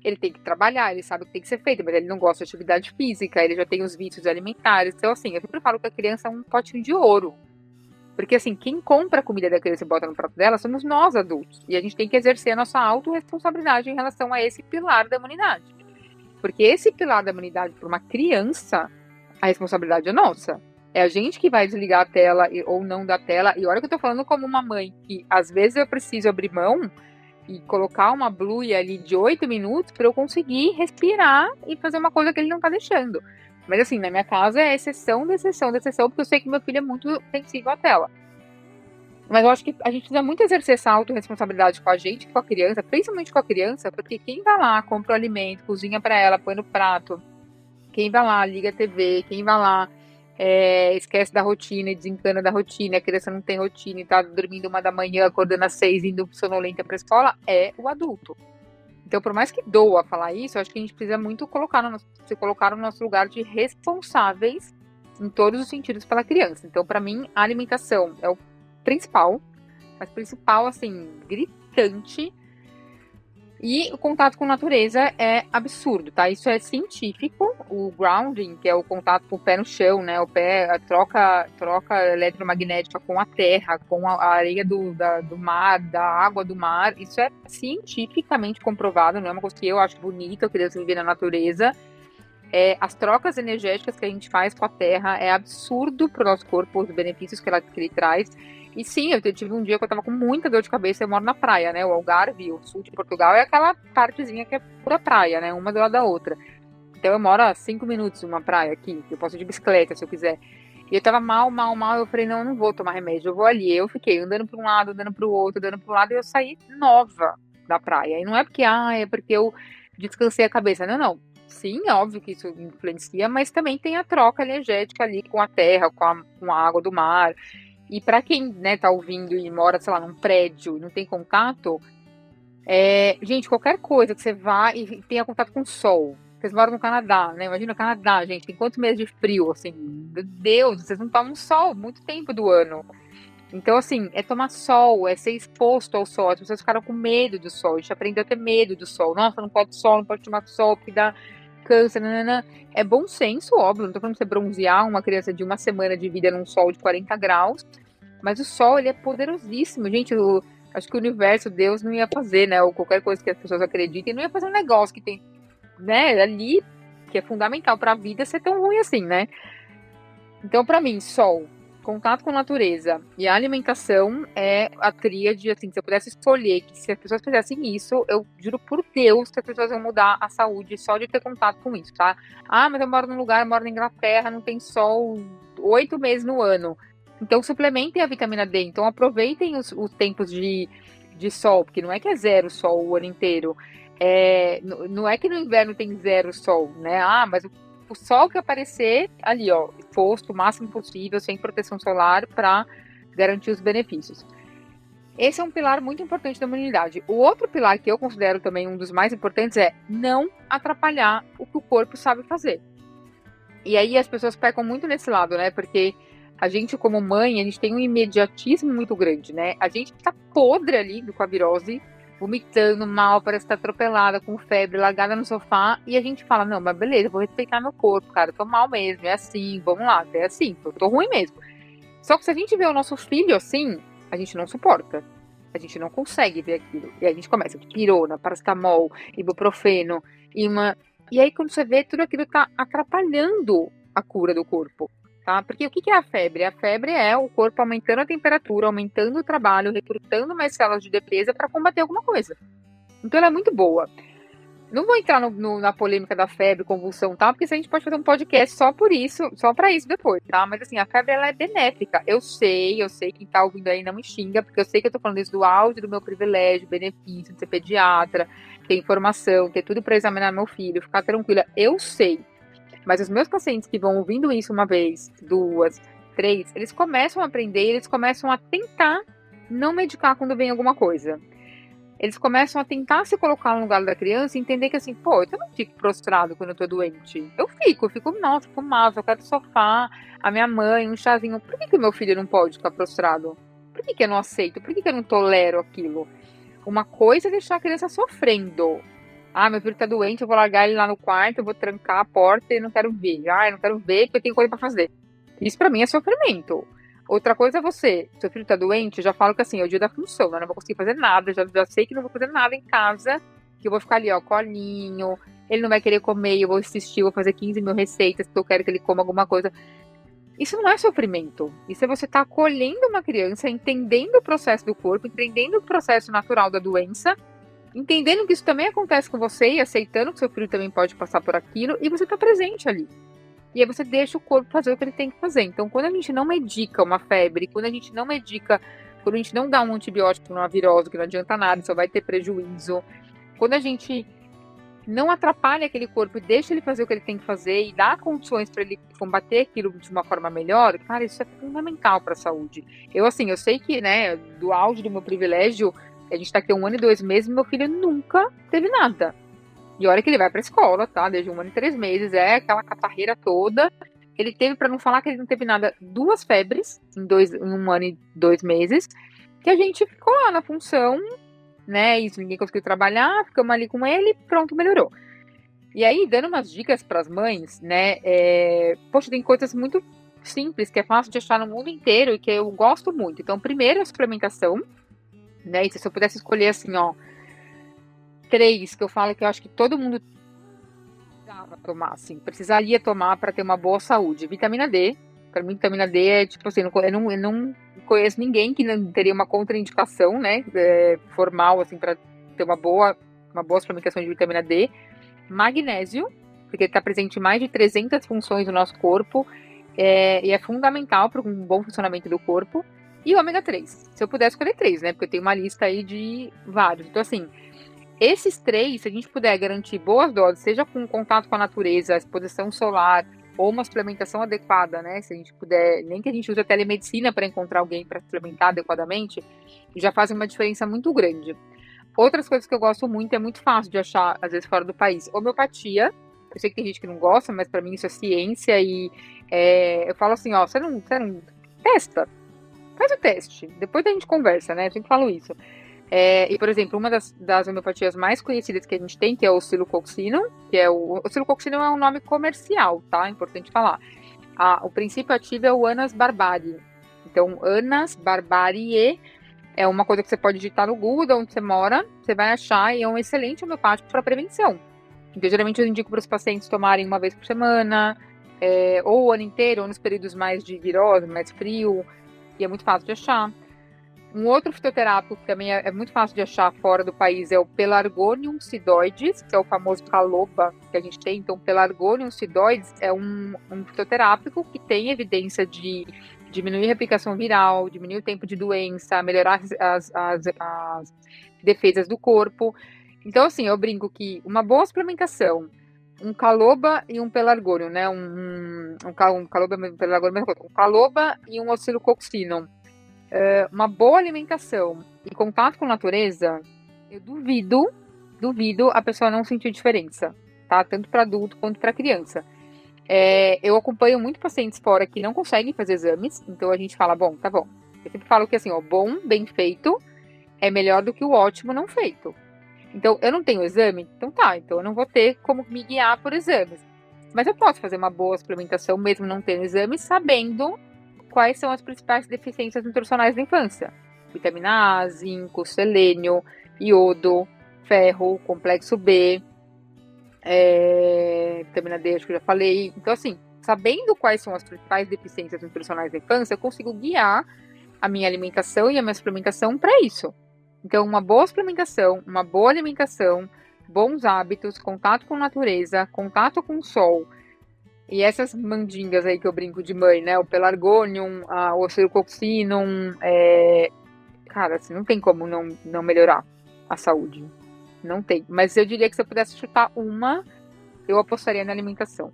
ele tem que trabalhar, ele sabe o que tem que ser feito, mas ele não gosta de atividade física, ele já tem os vícios alimentares. Então, assim, eu sempre falo que a criança é um potinho de ouro. Porque, assim, quem compra a comida da criança e bota no prato dela somos nós, adultos. E a gente tem que exercer a nossa autorresponsabilidade em relação a esse pilar da imunidade. Porque esse pilar da imunidade para uma criança, a responsabilidade é nossa. É a gente que vai desligar a tela ou não da tela. E olha que eu tô falando como uma mãe, que às vezes eu preciso abrir mão e colocar uma bluia ali de 8 minutos para eu conseguir respirar e fazer uma coisa que ele não tá deixando. Mas assim, na minha casa é exceção da exceção da exceção, porque eu sei que meu filho é muito sensível à tela. Mas eu acho que a gente precisa muito exercer essa autorresponsabilidade com a gente, com a criança, principalmente com a criança, porque quem vai lá, compra o alimento, cozinha para ela, põe no prato, quem vai lá, liga a TV, quem vai lá, esquece da rotina e desencana da rotina, a criança não tem rotina e tá dormindo 1 da manhã, acordando às 6, indo sonolenta para a escola, é o adulto. Então, por mais que doa falar isso, eu acho que a gente precisa muito se colocar no nosso lugar de responsáveis em todos os sentidos pela criança. Então, para mim, a alimentação é o principal, mas principal, assim, gritante. E o contato com a natureza é absurdo, tá? Isso é científico. O grounding, que é o contato com o pé no chão, né? O pé, a troca eletromagnética com a terra, com a areia do mar, da água do mar. Isso é cientificamente comprovado, não é uma coisa que eu acho bonita, eu queria viver na natureza. As trocas energéticas que a gente faz com a terra é absurdo pro nosso corpo, os benefícios que ele traz. E sim, eu tive um dia que eu tava com muita dor de cabeça, eu moro na praia, né? O Algarve, o sul de Portugal, é aquela partezinha que é pura praia, né? Uma do lado da outra. Então eu moro a 5 minutos numa praia aqui, eu posso ir de bicicleta se eu quiser. E eu tava mal, eu falei, não, eu não vou tomar remédio, eu vou ali. Eu fiquei andando pra um lado, andando pro outro, andando pro lado, e eu saí nova da praia. E não é porque, é porque eu descansei a cabeça, não. Sim, é óbvio que isso influencia, mas também tem a troca energética ali com a terra, com a água do mar. E para quem, né, tá ouvindo e mora, sei lá, num prédio e não tem contato, gente, qualquer coisa que você vá e tenha contato com o sol. Vocês moram no Canadá, né? Imagina o Canadá, gente, tem quantos meses de frio, assim, meu Deus, vocês não tomam sol muito tempo do ano. Então, assim, é tomar sol, é ser exposto ao sol. As pessoas ficaram com medo do sol, a gente aprendeu a ter medo do sol. Nossa, não pode sol, não pode tomar sol, porque dá câncer, nanana. É bom senso, óbvio, não tô falando pra você bronzear uma criança de 1 semana de vida num sol de 40 graus, mas o sol, ele é poderosíssimo, gente. Acho que o universo, Deus não ia fazer, né, ou qualquer coisa que as pessoas acreditem, não ia fazer um negócio que tem, né, ali, que é fundamental pra vida, ser tão ruim assim, né. Então, pra mim, sol, contato com a natureza e a alimentação é a tríade, assim, se eu pudesse escolher que se as pessoas fizessem isso, eu juro por Deus que as pessoas iam mudar a saúde só de ter contato com isso, tá? Mas eu moro moro na Inglaterra, não tem sol 8 meses no ano. Então suplementem a vitamina D, então aproveitem os tempos de sol, porque não é que é 0 sol o ano inteiro. Não é que no inverno tem 0 sol, né? Mas o sol que aparecer ali, ó, exposto o máximo possível, sem proteção solar, para garantir os benefícios. Esse é um pilar muito importante da imunidade. O outro pilar que eu considero também um dos mais importantes é não atrapalhar o que o corpo sabe fazer. E aí as pessoas pecam muito nesse lado, né? Porque a gente, como mãe, a gente tem um imediatismo muito grande, né? A gente tá podre ali com a virose, vomitando mal, parece estar atropelada, com febre, largada no sofá, e a gente fala, não, mas beleza, vou respeitar meu corpo, cara, tô mal mesmo, é assim, vamos lá, é assim, tô ruim mesmo. Só que se a gente vê o nosso filho assim, a gente não suporta, a gente não consegue ver aquilo, e aí a gente começa pirona, paracetamol, ibuprofeno, e aí quando você vê, tudo aquilo tá atrapalhando a cura do corpo. Tá? Porque o que é a febre? A febre é o corpo aumentando a temperatura, aumentando o trabalho, recrutando mais células de defesa para combater alguma coisa. Então ela é muito boa. Não vou entrar na polêmica da febre, convulsão, tá? Porque a gente pode fazer um podcast só por isso, só para isso depois, tá? Mas assim, a febre ela é benéfica. Eu sei, quem tá ouvindo aí não me xinga, porque eu sei que eu tô falando isso do auge do meu privilégio, benefício de ser pediatra, ter informação, ter tudo para examinar meu filho, ficar tranquila. Eu sei. Mas os meus pacientes que vão ouvindo isso 1 vez, 2, 3, eles começam a aprender, eles começam a tentar não medicar quando vem alguma coisa. Eles começam a tentar se colocar no lugar da criança e entender que assim, pô, eu não fico prostrado quando eu tô doente. Eu fico mal, eu quero sofá, a minha mãe, um chazinho. Por que meu filho não pode ficar prostrado? Por que eu não aceito? Por que eu não tolero aquilo? Uma coisa é deixar a criança sofrendo. Meu filho tá doente, eu vou largar ele lá no quarto, eu vou trancar a porta e não quero ver. Eu não quero ver porque eu tenho coisa pra fazer. Isso pra mim é sofrimento. Outra coisa é seu filho tá doente, eu já falo que assim, é o dia da função, né? Eu não vou conseguir fazer nada, já sei que não vou fazer nada em casa, que eu vou ficar ali, ó, colinho, ele não vai querer comer, eu vou assistir, eu vou fazer 15 mil receitas, porque eu quero que ele coma alguma coisa. Isso não é sofrimento. Isso é você tá acolhendo uma criança, entendendo o processo do corpo, entendendo o processo natural da doença, entendendo que isso também acontece com você e aceitando que seu filho também pode passar por aquilo, e você tá presente ali. E aí você deixa o corpo fazer o que ele tem que fazer. Então, quando a gente não medica uma febre, quando a gente não dá um antibiótico numa virose, que não adianta nada, só vai ter prejuízo. Quando a gente não atrapalha aquele corpo e deixa ele fazer o que ele tem que fazer e dá condições para ele combater aquilo de uma forma melhor, cara, isso é fundamental para a saúde. Eu sei que, né, do auge do meu privilégio, a gente tá aqui 1 ano e 2 meses, meu filho nunca teve nada. E olha que ele vai pra escola, tá? Desde 1 ano e 3 meses, é aquela catarreira toda. Ele teve, pra não falar que ele não teve nada, 2 febres em 1 ano e 2 meses, que a gente ficou lá na função, né? Isso, ninguém conseguiu trabalhar, ficamos ali com ele, pronto, melhorou. E aí, dando umas dicas pras mães, né? Poxa, tem coisas muito simples, que é fácil de achar no mundo inteiro e que eu gosto muito. Então, primeiro, a suplementação, né? E se eu pudesse escolher assim, 3 que eu falo que eu acho que todo mundo precisava tomar, assim, precisaria tomar para ter uma boa saúde. Vitamina D. Para mim, vitamina D é tipo assim, eu não conheço ninguém que não teria uma contraindicação, né? Formal, assim, para ter uma boa suplementação de vitamina D. Magnésio, porque ele está presente em mais de 300 funções do nosso corpo e é fundamental para um bom funcionamento do corpo. E ômega 3. Se eu puder escolher 3, né? Porque eu tenho uma lista aí de vários. Então, assim, esses 3, se a gente puder garantir boas doses, seja com contato com a natureza, exposição solar, ou uma suplementação adequada, né? Se a gente puder, nem que a gente use a telemedicina para encontrar alguém para suplementar adequadamente, já faz uma diferença muito grande. Outras coisas que eu gosto muito, é muito fácil de achar, às vezes, fora do país. Homeopatia. Eu sei que tem gente que não gosta, mas para mim isso é ciência e eu falo assim, você não testa. Faz o teste, depois a gente conversa, né? Eu sempre falo isso. E, por exemplo, uma das homeopatias mais conhecidas que a gente tem, que é o Oscilococcinum, que é o Oscilococcinum é um nome comercial, tá? É importante falar. O princípio ativo é o Anas barbari. Então, Anas barbariae é uma coisa que você pode digitar no Google, de onde você mora, você vai achar, e é um excelente homeopático para prevenção. Então, geralmente eu indico para os pacientes tomarem uma vez por semana, ou o ano inteiro, ou nos períodos mais de virose, mais frio, e é muito fácil de achar. Um outro fitoterápico que também é muito fácil de achar fora do país é o Pelargonium sidoides, que é o famoso caloba que a gente tem. Então, Pelargonium sidoides é um fitoterápico que tem evidência de diminuir a replicação viral, diminuir o tempo de doença, melhorar as defesas do corpo. Então, assim, eu brinco que uma boa suplementação, um caloba e um pelargonium, né? Um caloba e um pelargonium, um caloba e um oscilococcinum. Uma boa alimentação e contato com a natureza, eu duvido a pessoa não sentir diferença, tá? Tanto para adulto quanto para criança. Eu acompanho muito pacientes fora que não conseguem fazer exames, então a gente fala, tá bom. Eu sempre falo que assim, bom, bem feito, é melhor do que o ótimo não feito. Então, eu não tenho exame? Então eu não vou ter como me guiar por exames. Mas eu posso fazer uma boa suplementação, mesmo não tendo exame, sabendo quais são as principais deficiências nutricionais da infância. Vitamina A, zinco, selênio, iodo, ferro, complexo B, vitamina D, acho que eu já falei. Então, assim, sabendo quais são as principais deficiências nutricionais da infância, eu consigo guiar a minha alimentação e a minha suplementação para isso. Então, uma boa suplementação, uma boa alimentação, bons hábitos, contato com a natureza, contato com o sol, e essas mandingas aí que eu brinco de mãe, né? O pelargonium, o oscilococcinum, cara, assim, não tem como não melhorar a saúde. Não tem. Mas eu diria que se eu pudesse chutar uma, eu apostaria na alimentação.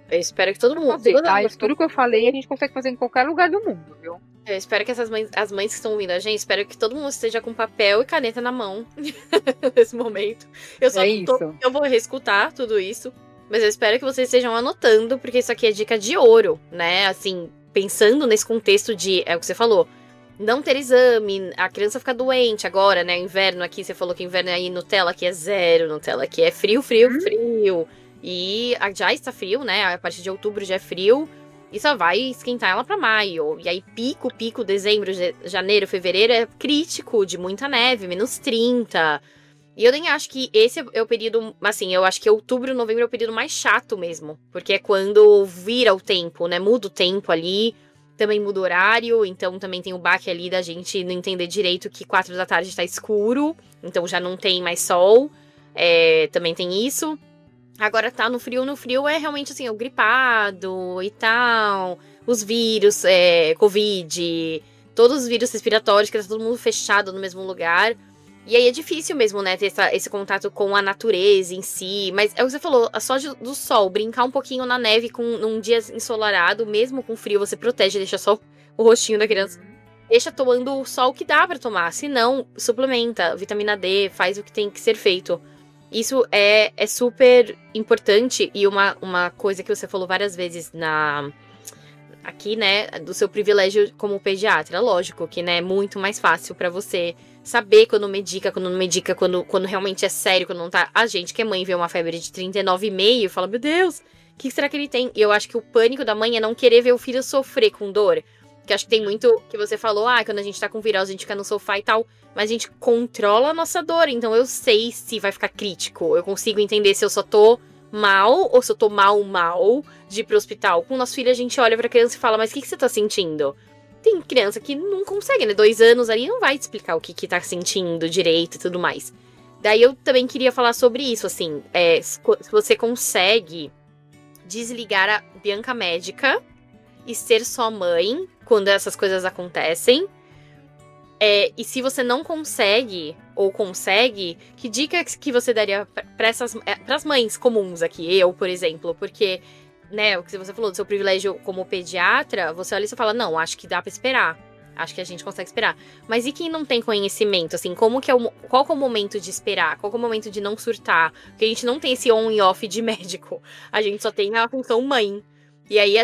Eu espero que todo mundo... Isso tudo que eu falei, a gente consegue fazer em qualquer lugar do mundo, viu? Eu espero que as mães que estão ouvindo a gente, espero que todo mundo esteja com papel e caneta na mão nesse momento. Eu vou reescutar tudo isso, mas eu espero que vocês estejam anotando, porque isso aqui é dica de ouro, né? Assim, pensando nesse contexto de, é o que você falou, não ter exame, a criança fica doente agora, né? Inverno aqui, você falou que inverno aí Nutella aqui é 0, Nutella aqui é frio. E já está frio, né? A partir de outubro já é frio. E só vai esquentar ela para maio. E aí pico, dezembro, janeiro, fevereiro é crítico, de muita neve, -30. E eu nem acho que esse é o período, assim, eu acho que outubro, novembro é o período mais chato mesmo. Porque é quando vira o tempo, né? Muda o tempo ali, também muda o horário. Então também tem o baque ali da gente não entender direito que 4 da tarde tá escuro. Então já não tem mais sol. Também tem isso. Agora tá no frio é realmente assim, o gripado e tal, os vírus, Covid, todos os vírus respiratórios, que tá todo mundo fechado no mesmo lugar. E aí é difícil mesmo, né, ter esse contato com a natureza em si. Mas é o que você falou, só do sol, brincar um pouquinho na neve num dia ensolarado, mesmo com frio, você protege, deixa só o rostinho da criança. Deixa tomando o sol que dá pra tomar. Se não, suplementa, vitamina D, faz o que tem que ser feito. Isso é super importante e uma coisa que você falou várias vezes aqui, né, do seu privilégio como pediatra. Lógico que, né, é muito mais fácil pra você saber quando medica, quando não medica, quando realmente é sério, quando não tá. A gente que é mãe vê uma febre de 39,5 e fala, meu Deus, o que será que ele tem? E eu acho que o pânico da mãe é não querer ver o filho sofrer com dor. Que acho que tem muito que você falou, quando a gente tá com virose, a gente fica no sofá e tal. Mas a gente controla a nossa dor, então eu sei se vai ficar crítico. Eu consigo entender se eu só tô mal ou se eu tô mal de ir pro hospital. Com o nosso filho, a gente olha pra criança e fala, mas o que você tá sentindo? Tem criança que não consegue, né? 2 anos ali não vai te explicar o que tá sentindo direito e tudo mais. Daí eu também queria falar sobre isso, assim. Se você consegue desligar a Bianca médica e ser só mãe quando essas coisas acontecem. E se você não consegue, ou consegue, que dica que você daria pras mães comuns aqui? Eu, por exemplo, porque, né, o que você falou do seu privilégio como pediatra, você olha e você fala, não, acho que dá pra esperar. Acho que a gente consegue esperar. Mas e quem não tem conhecimento, assim, qual que é o momento de esperar? Qual que é o momento de não surtar? Porque a gente não tem esse on e off de médico. A gente só tem a função mãe. E aí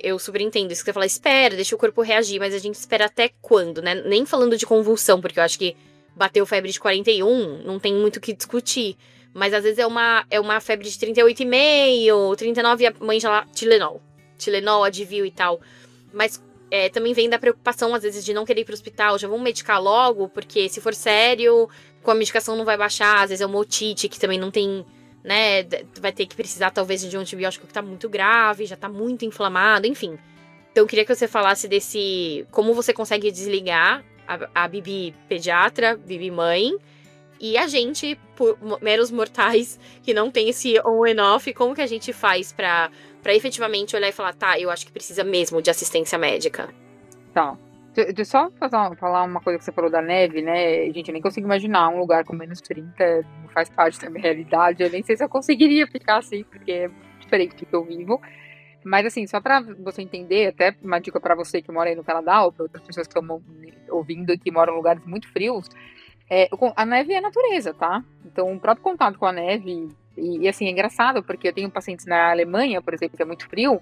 eu super entendo isso que você fala, espera, deixa o corpo reagir, mas a gente espera até quando, né? Nem falando de convulsão, porque eu acho que bateu febre de 41, não tem muito o que discutir. Mas às vezes é uma febre de 38,5, 39, a mãe já lá, Tilenol, Advil e tal. Mas também vem da preocupação, às vezes, de não querer ir pro hospital, já vamos medicar logo, porque se for sério, com a medicação não vai baixar, às vezes é uma otite que também não tem, né, vai ter que precisar talvez de um antibiótico que tá muito grave, já tá muito inflamado, enfim. Então eu queria que você falasse como você consegue desligar a Bibi pediatra, Bibi mãe, e a gente, meros mortais, que não tem esse on and off, como que a gente faz pra efetivamente olhar e falar, tá, eu acho que precisa mesmo de assistência médica. Tá. Deixa eu só falar uma coisa que você falou da neve, né? Gente, eu nem consigo imaginar um lugar com menos 30, não faz parte da minha realidade. Eu nem sei se eu conseguiria ficar assim, porque é diferente do que eu vivo. Mas, assim, só pra você entender, até uma dica pra você que mora aí no Canadá, ou pra outras pessoas que estão ouvindo e que moram em lugares muito frios, a neve é natureza, tá? Então, o próprio contato com a neve, e assim, é engraçado, porque eu tenho pacientes na Alemanha, por exemplo, que é muito frio,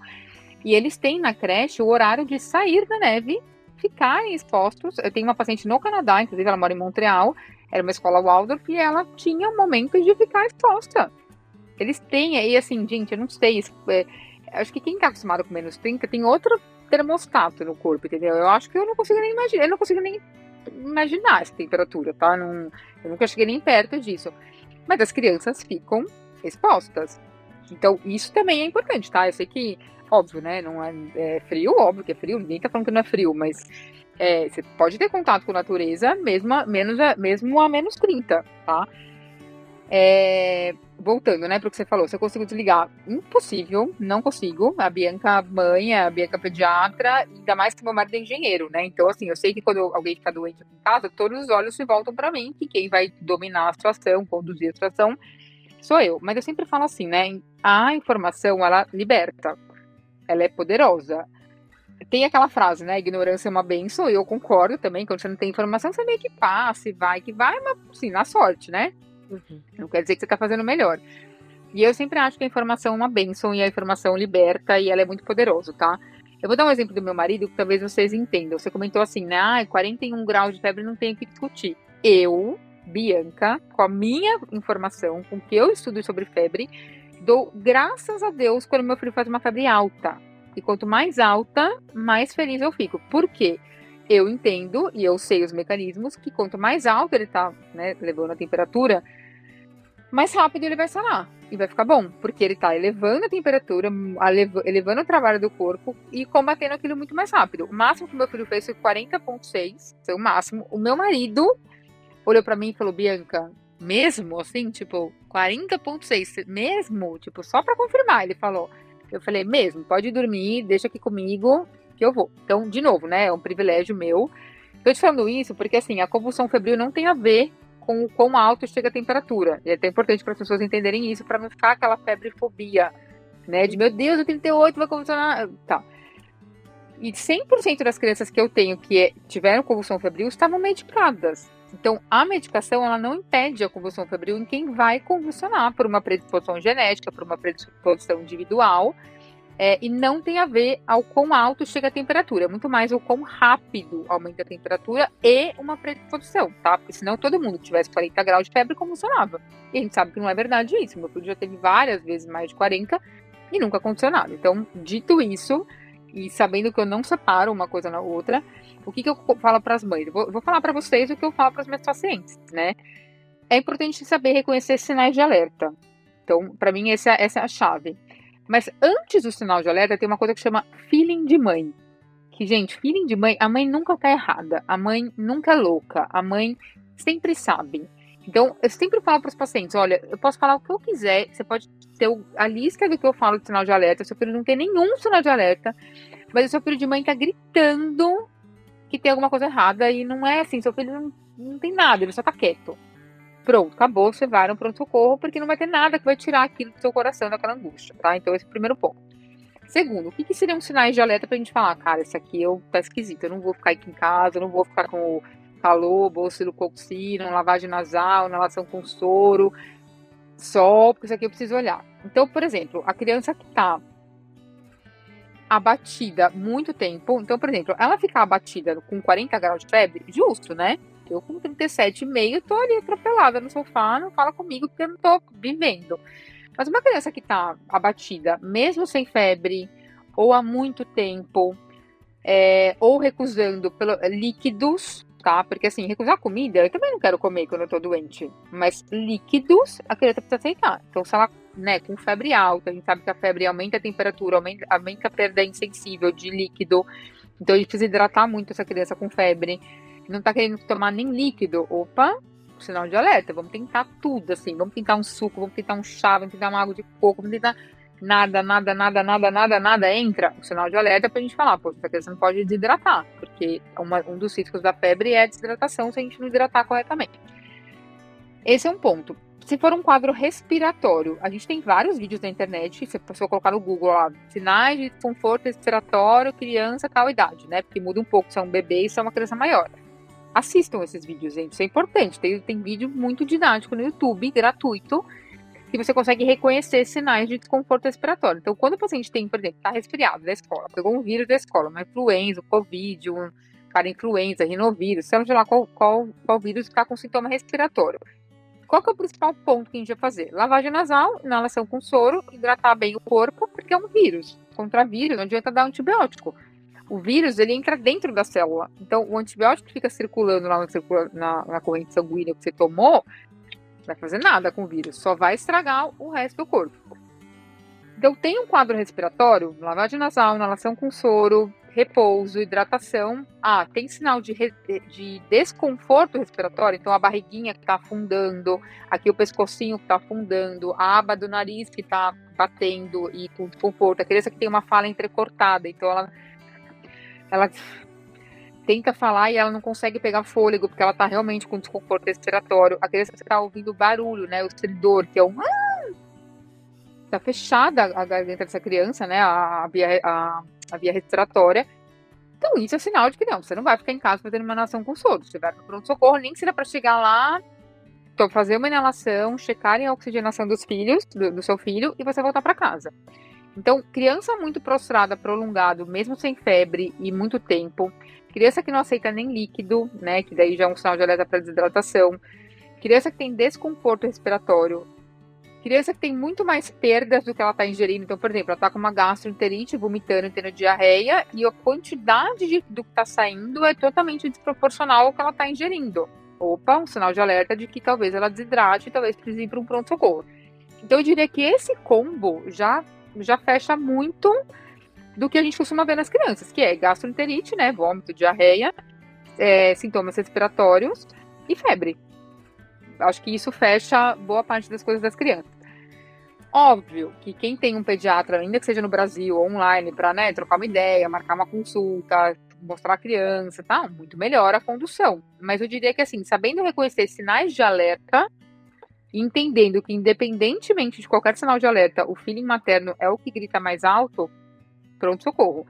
e eles têm na creche o horário de sair da neve, ficarem expostos. Eu tenho uma paciente no Canadá, inclusive ela mora em Montreal, era uma escola Waldorf, e ela tinha um momento de ficar exposta. Eles têm, aí assim, gente, eu não sei, acho que quem tá acostumado com menos 30 tem outro termostato no corpo, entendeu? Eu acho que eu não consigo nem imaginar essa temperatura, tá? Eu nunca cheguei nem perto disso. Mas as crianças ficam expostas. Então, isso também é importante, tá? Eu sei que, óbvio, né? Não é frio, óbvio que é frio, ninguém tá falando que não é frio, mas você pode ter contato com a natureza mesmo a menos 30, tá? Voltando, né, pro que você falou, se eu consigo desligar, impossível, não consigo. A Bianca mãe, a Bianca pediatra, ainda mais que meu marido é engenheiro, né? Então, assim, eu sei que quando alguém fica doente aqui em casa, todos os olhos se voltam para mim, que quem vai dominar a situação, conduzir a situação, sou eu. Mas eu sempre falo assim, né? A informação, ela liberta, ela é poderosa. Tem aquela frase, né? Ignorância é uma bênção, e eu concordo também. Quando você não tem informação, você meio que passa e vai, mas assim, na sorte, né? Não quer dizer que você está fazendo melhor. E eu sempre acho que a informação é uma bênção e a informação liberta e ela é muito poderosa, tá? Eu vou dar um exemplo do meu marido que talvez vocês entendam. Você comentou assim, né? 41 graus de febre, não tem o que discutir. Eu, Bianca, com a minha informação, com o que eu estudo sobre febre, dou graças a Deus quando meu filho faz uma febre alta. E quanto mais alta, mais feliz eu fico. Por quê? Eu entendo e eu sei os mecanismos que quanto mais alto ele tá, né, levando a temperatura, mais rápido ele vai sanar e vai ficar bom, porque ele tá elevando a temperatura, elevando o trabalho do corpo e combatendo aquilo muito mais rápido. O máximo que meu filho fez foi 40,6, foi o máximo. O meu marido olhou pra mim e falou, Bianca, mesmo assim, tipo, 40,6 mesmo? Tipo, só pra confirmar, ele falou. Eu falei, mesmo, pode dormir, deixa aqui comigo que eu vou. Então, de novo, né, é um privilégio meu. Tô te falando isso porque, assim, a convulsão febril não tem a ver com o quão alto chega a temperatura. E é até importante para as pessoas entenderem isso, para não ficar aquela febrefobia, né, de, meu Deus, o 38 vai convulsionar, tá. E 100% das crianças que eu tenho que tiveram convulsão febril estavam medicadas. Então, a medicação, ela não impede a convulsão febril em quem vai convulsionar por uma predisposição genética, por uma predisposição individual, e não tem a ver ao quão alto chega a temperatura, muito mais o quão rápido aumenta a temperatura e uma predisposição, tá? Porque senão todo mundo que tivesse 40 graus de febre convulsionava. E a gente sabe que não é verdade isso. Meu filho já teve várias vezes mais de 40 e nunca convulsionava. Então, dito isso, e sabendo que eu não separo uma coisa na outra, o que eu falo para as mães? Eu vou falar para vocês o que eu falo para os meus pacientes, né? É importante saber reconhecer sinais de alerta. Então, para mim, essa é a chave. Mas antes do sinal de alerta, tem uma coisa que chama feeling de mãe. Que, gente, feeling de mãe, a mãe nunca tá errada. A mãe nunca é louca. A mãe sempre sabe. Então, eu sempre falo para os pacientes, olha, eu posso falar o que eu quiser, você pode ter a lista do que eu falo de sinal de alerta, seu filho não tem nenhum sinal de alerta, mas o seu filho de mãe tá gritando que tem alguma coisa errada e não é assim, seu filho não tem nada, ele só tá quieto. Pronto, acabou, você vai no pronto-socorro, porque não vai ter nada que vai tirar aquilo do seu coração, daquela angústia, tá? Então, esse é o primeiro ponto. Segundo, o que seriam sinais de alerta pra gente falar, cara, esse aqui tá esquisito, eu não vou ficar aqui em casa, eu não vou ficar com o calor, bolsilococcina, lavagem nasal, inalação com soro, só porque isso aqui eu preciso olhar. Então, por exemplo, a criança que tá abatida muito tempo, então, por exemplo, ela ficar abatida com 40 graus de febre, justo, né? Eu com 37,5 tô ali atropelada no sofá, não fala comigo porque eu não tô vivendo. Mas uma criança que tá abatida, mesmo sem febre, ou há muito tempo, ou recusando líquidos, tá? Porque assim, recusar comida, eu também não quero comer quando eu tô doente. Mas líquidos, a criança precisa aceitar. Então, se ela, né, com febre alta, a gente sabe que a febre aumenta a temperatura, aumenta a perda insensível de líquido. Então, a gente precisa hidratar muito essa criança com febre. Não tá querendo tomar nem líquido. Opa, sinal de alerta. Vamos tentar tudo, assim. Vamos tentar um suco, vamos tentar um chá, vamos tentar uma água de coco, vamos tentar nada entra. O sinal de alerta pra gente falar, pô, essa criança não pode desidratar, porque um dos riscos da febre é a desidratação se a gente não hidratar corretamente. Esse é um ponto. Se for um quadro respiratório, a gente tem vários vídeos na internet, se você colocar no Google lá, sinais de desconforto respiratório, criança, tal idade, né? Porque muda um pouco se é um bebê e se é uma criança maior. Assistam esses vídeos, gente, isso é importante. Tem vídeo muito didático no YouTube, gratuito, que você consegue reconhecer sinais de desconforto respiratório. Então, quando o paciente tem, por exemplo, está resfriado da escola, pegou um vírus da escola, uma influenza, um covid, um influenza, rinovírus, sei lá qual vírus está com sintoma respiratório. Qual que é o principal ponto que a gente vai fazer? Lavagem nasal, inalação com soro, hidratar bem o corpo, porque é um vírus. Contra vírus, não adianta dar antibiótico. O vírus, ele entra dentro da célula. Então, o antibiótico que fica circulando lá na corrente sanguínea que você tomou, não vai fazer nada com o vírus, só vai estragar o resto do corpo. Então, tem um quadro respiratório, lavagem nasal, inalação com soro, repouso, hidratação. Tem sinal de desconforto respiratório, então a barriguinha que está afundando, aqui o pescocinho que está afundando, a aba do nariz que está batendo e com desconforto, a criança que tem uma fala entrecortada, então ela tenta falar e ela não consegue pegar fôlego, porque ela tá realmente com desconforto respiratório. A criança está ouvindo barulho, né? O estridor, que é um... Tá fechada a garganta dessa criança, né? A via respiratória. Então, isso é sinal de que não, você não vai ficar em casa fazendo uma inalação com soro. Você vai para o pronto-socorro, nem que seja para chegar lá, fazer uma inalação, checarem a oxigenação dos filhos, do seu filho, e você voltar para casa. Então, criança muito prostrada, prolongado, mesmo sem febre e muito tempo, criança que não aceita nem líquido, né, que daí já é um sinal de alerta para desidratação, criança que tem desconforto respiratório, criança que tem muito mais perdas do que ela está ingerindo. Então, por exemplo, ela está com uma gastroenterite, vomitando, tendo diarreia, e a quantidade do que está saindo é totalmente desproporcional ao que ela está ingerindo. Opa, um sinal de alerta de que talvez ela desidrate e talvez precise ir para um pronto-socorro. Então, eu diria que esse combo já fecha muito do que a gente costuma ver nas crianças, que é gastroenterite, né, vômito, diarreia, sintomas respiratórios e febre. acho que isso fecha boa parte das coisas das crianças. Óbvio que quem tem um pediatra, ainda que seja no Brasil, online, para, né, trocar uma ideia, marcar uma consulta, mostrar a criança, tá? Muito melhor a condução. Mas eu diria que, assim, sabendo reconhecer sinais de alerta, entendendo que, independentemente de qualquer sinal de alerta, o feeling materno é o que grita mais alto, pronto-socorro.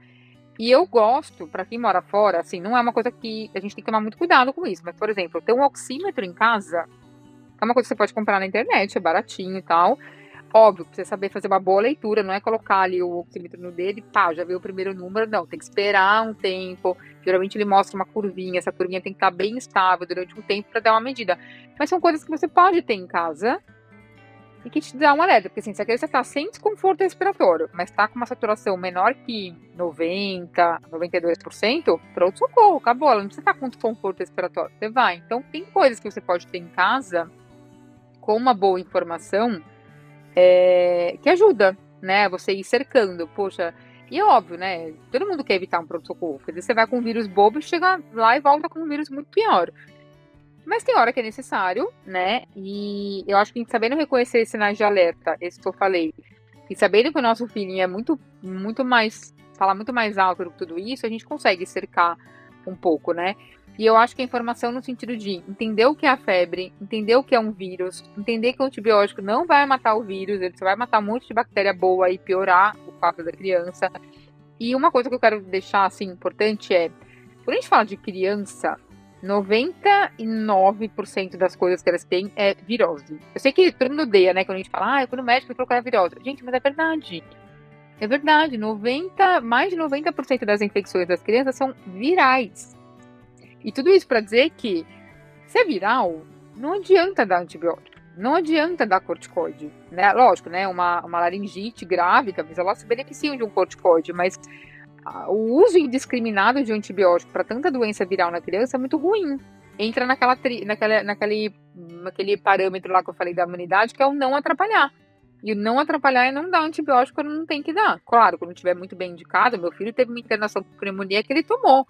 E eu gosto, para quem mora fora, assim, não é uma coisa que a gente tem que tomar muito cuidado com isso. Mas, por exemplo, ter um oxímetro em casa é uma coisa que você pode comprar na internet, é baratinho e tal. Óbvio, precisa saber fazer uma boa leitura, não é colocar ali o oxímetro no dedo e pá, já veio o primeiro número. Não, tem que esperar um tempo. Geralmente ele mostra uma curvinha, essa curvinha tem que estar bem estável durante um tempo para dar uma medida. Mas são coisas que você pode ter em casa e que te dá um alerta. Porque assim, se a criança está sem desconforto respiratório, mas está com uma saturação menor que 90%, 92%, pronto, socorro, acabou. Ela não precisa estar com desconforto respiratório. Você vai. Então, tem coisas que você pode ter em casa com uma boa informação que ajuda, né? Você ir cercando. Poxa, e é óbvio, né? Todo mundo quer evitar um pronto-socorro. Quer dizer, você vai com um vírus bobo e chega lá e volta com um vírus muito pior. Mas tem hora que é necessário, né? E eu acho que sabendo reconhecer sinais de alerta, esse que eu falei, e sabendo que o nosso filhinho é muito mais, fala muito mais alto do que tudo isso, a gente consegue cercar um pouco, né? E eu acho que a informação no sentido de entender o que é a febre, entender o que é um vírus, entender que o antibiótico não vai matar o vírus, ele só vai matar um monte de bactéria boa e piorar o quadro da criança. E uma coisa que eu quero deixar, assim, importante é, quando a gente fala de criança, 99% das coisas que elas têm é virose. Eu sei que todo mundo odeia, né? Quando a gente fala, quando o médico falou que era virose. Gente, mas é verdade. É verdade. Mais de 90% das infecções das crianças são virais. E tudo isso para dizer que, se é viral, não adianta dar antibiótico. Não adianta dar corticoide. Né? Lógico, né? Uma laringite grave, talvez elas se beneficiem de um corticoide, mas o uso indiscriminado de antibiótico para tanta doença viral na criança é muito ruim. Entra naquele parâmetro lá que eu falei da imunidade, que é o não atrapalhar. E o não atrapalhar é não dar antibiótico quando não tem que dar. Claro, quando estiver muito bem indicado, meu filho teve uma internação por pneumonia que ele tomou.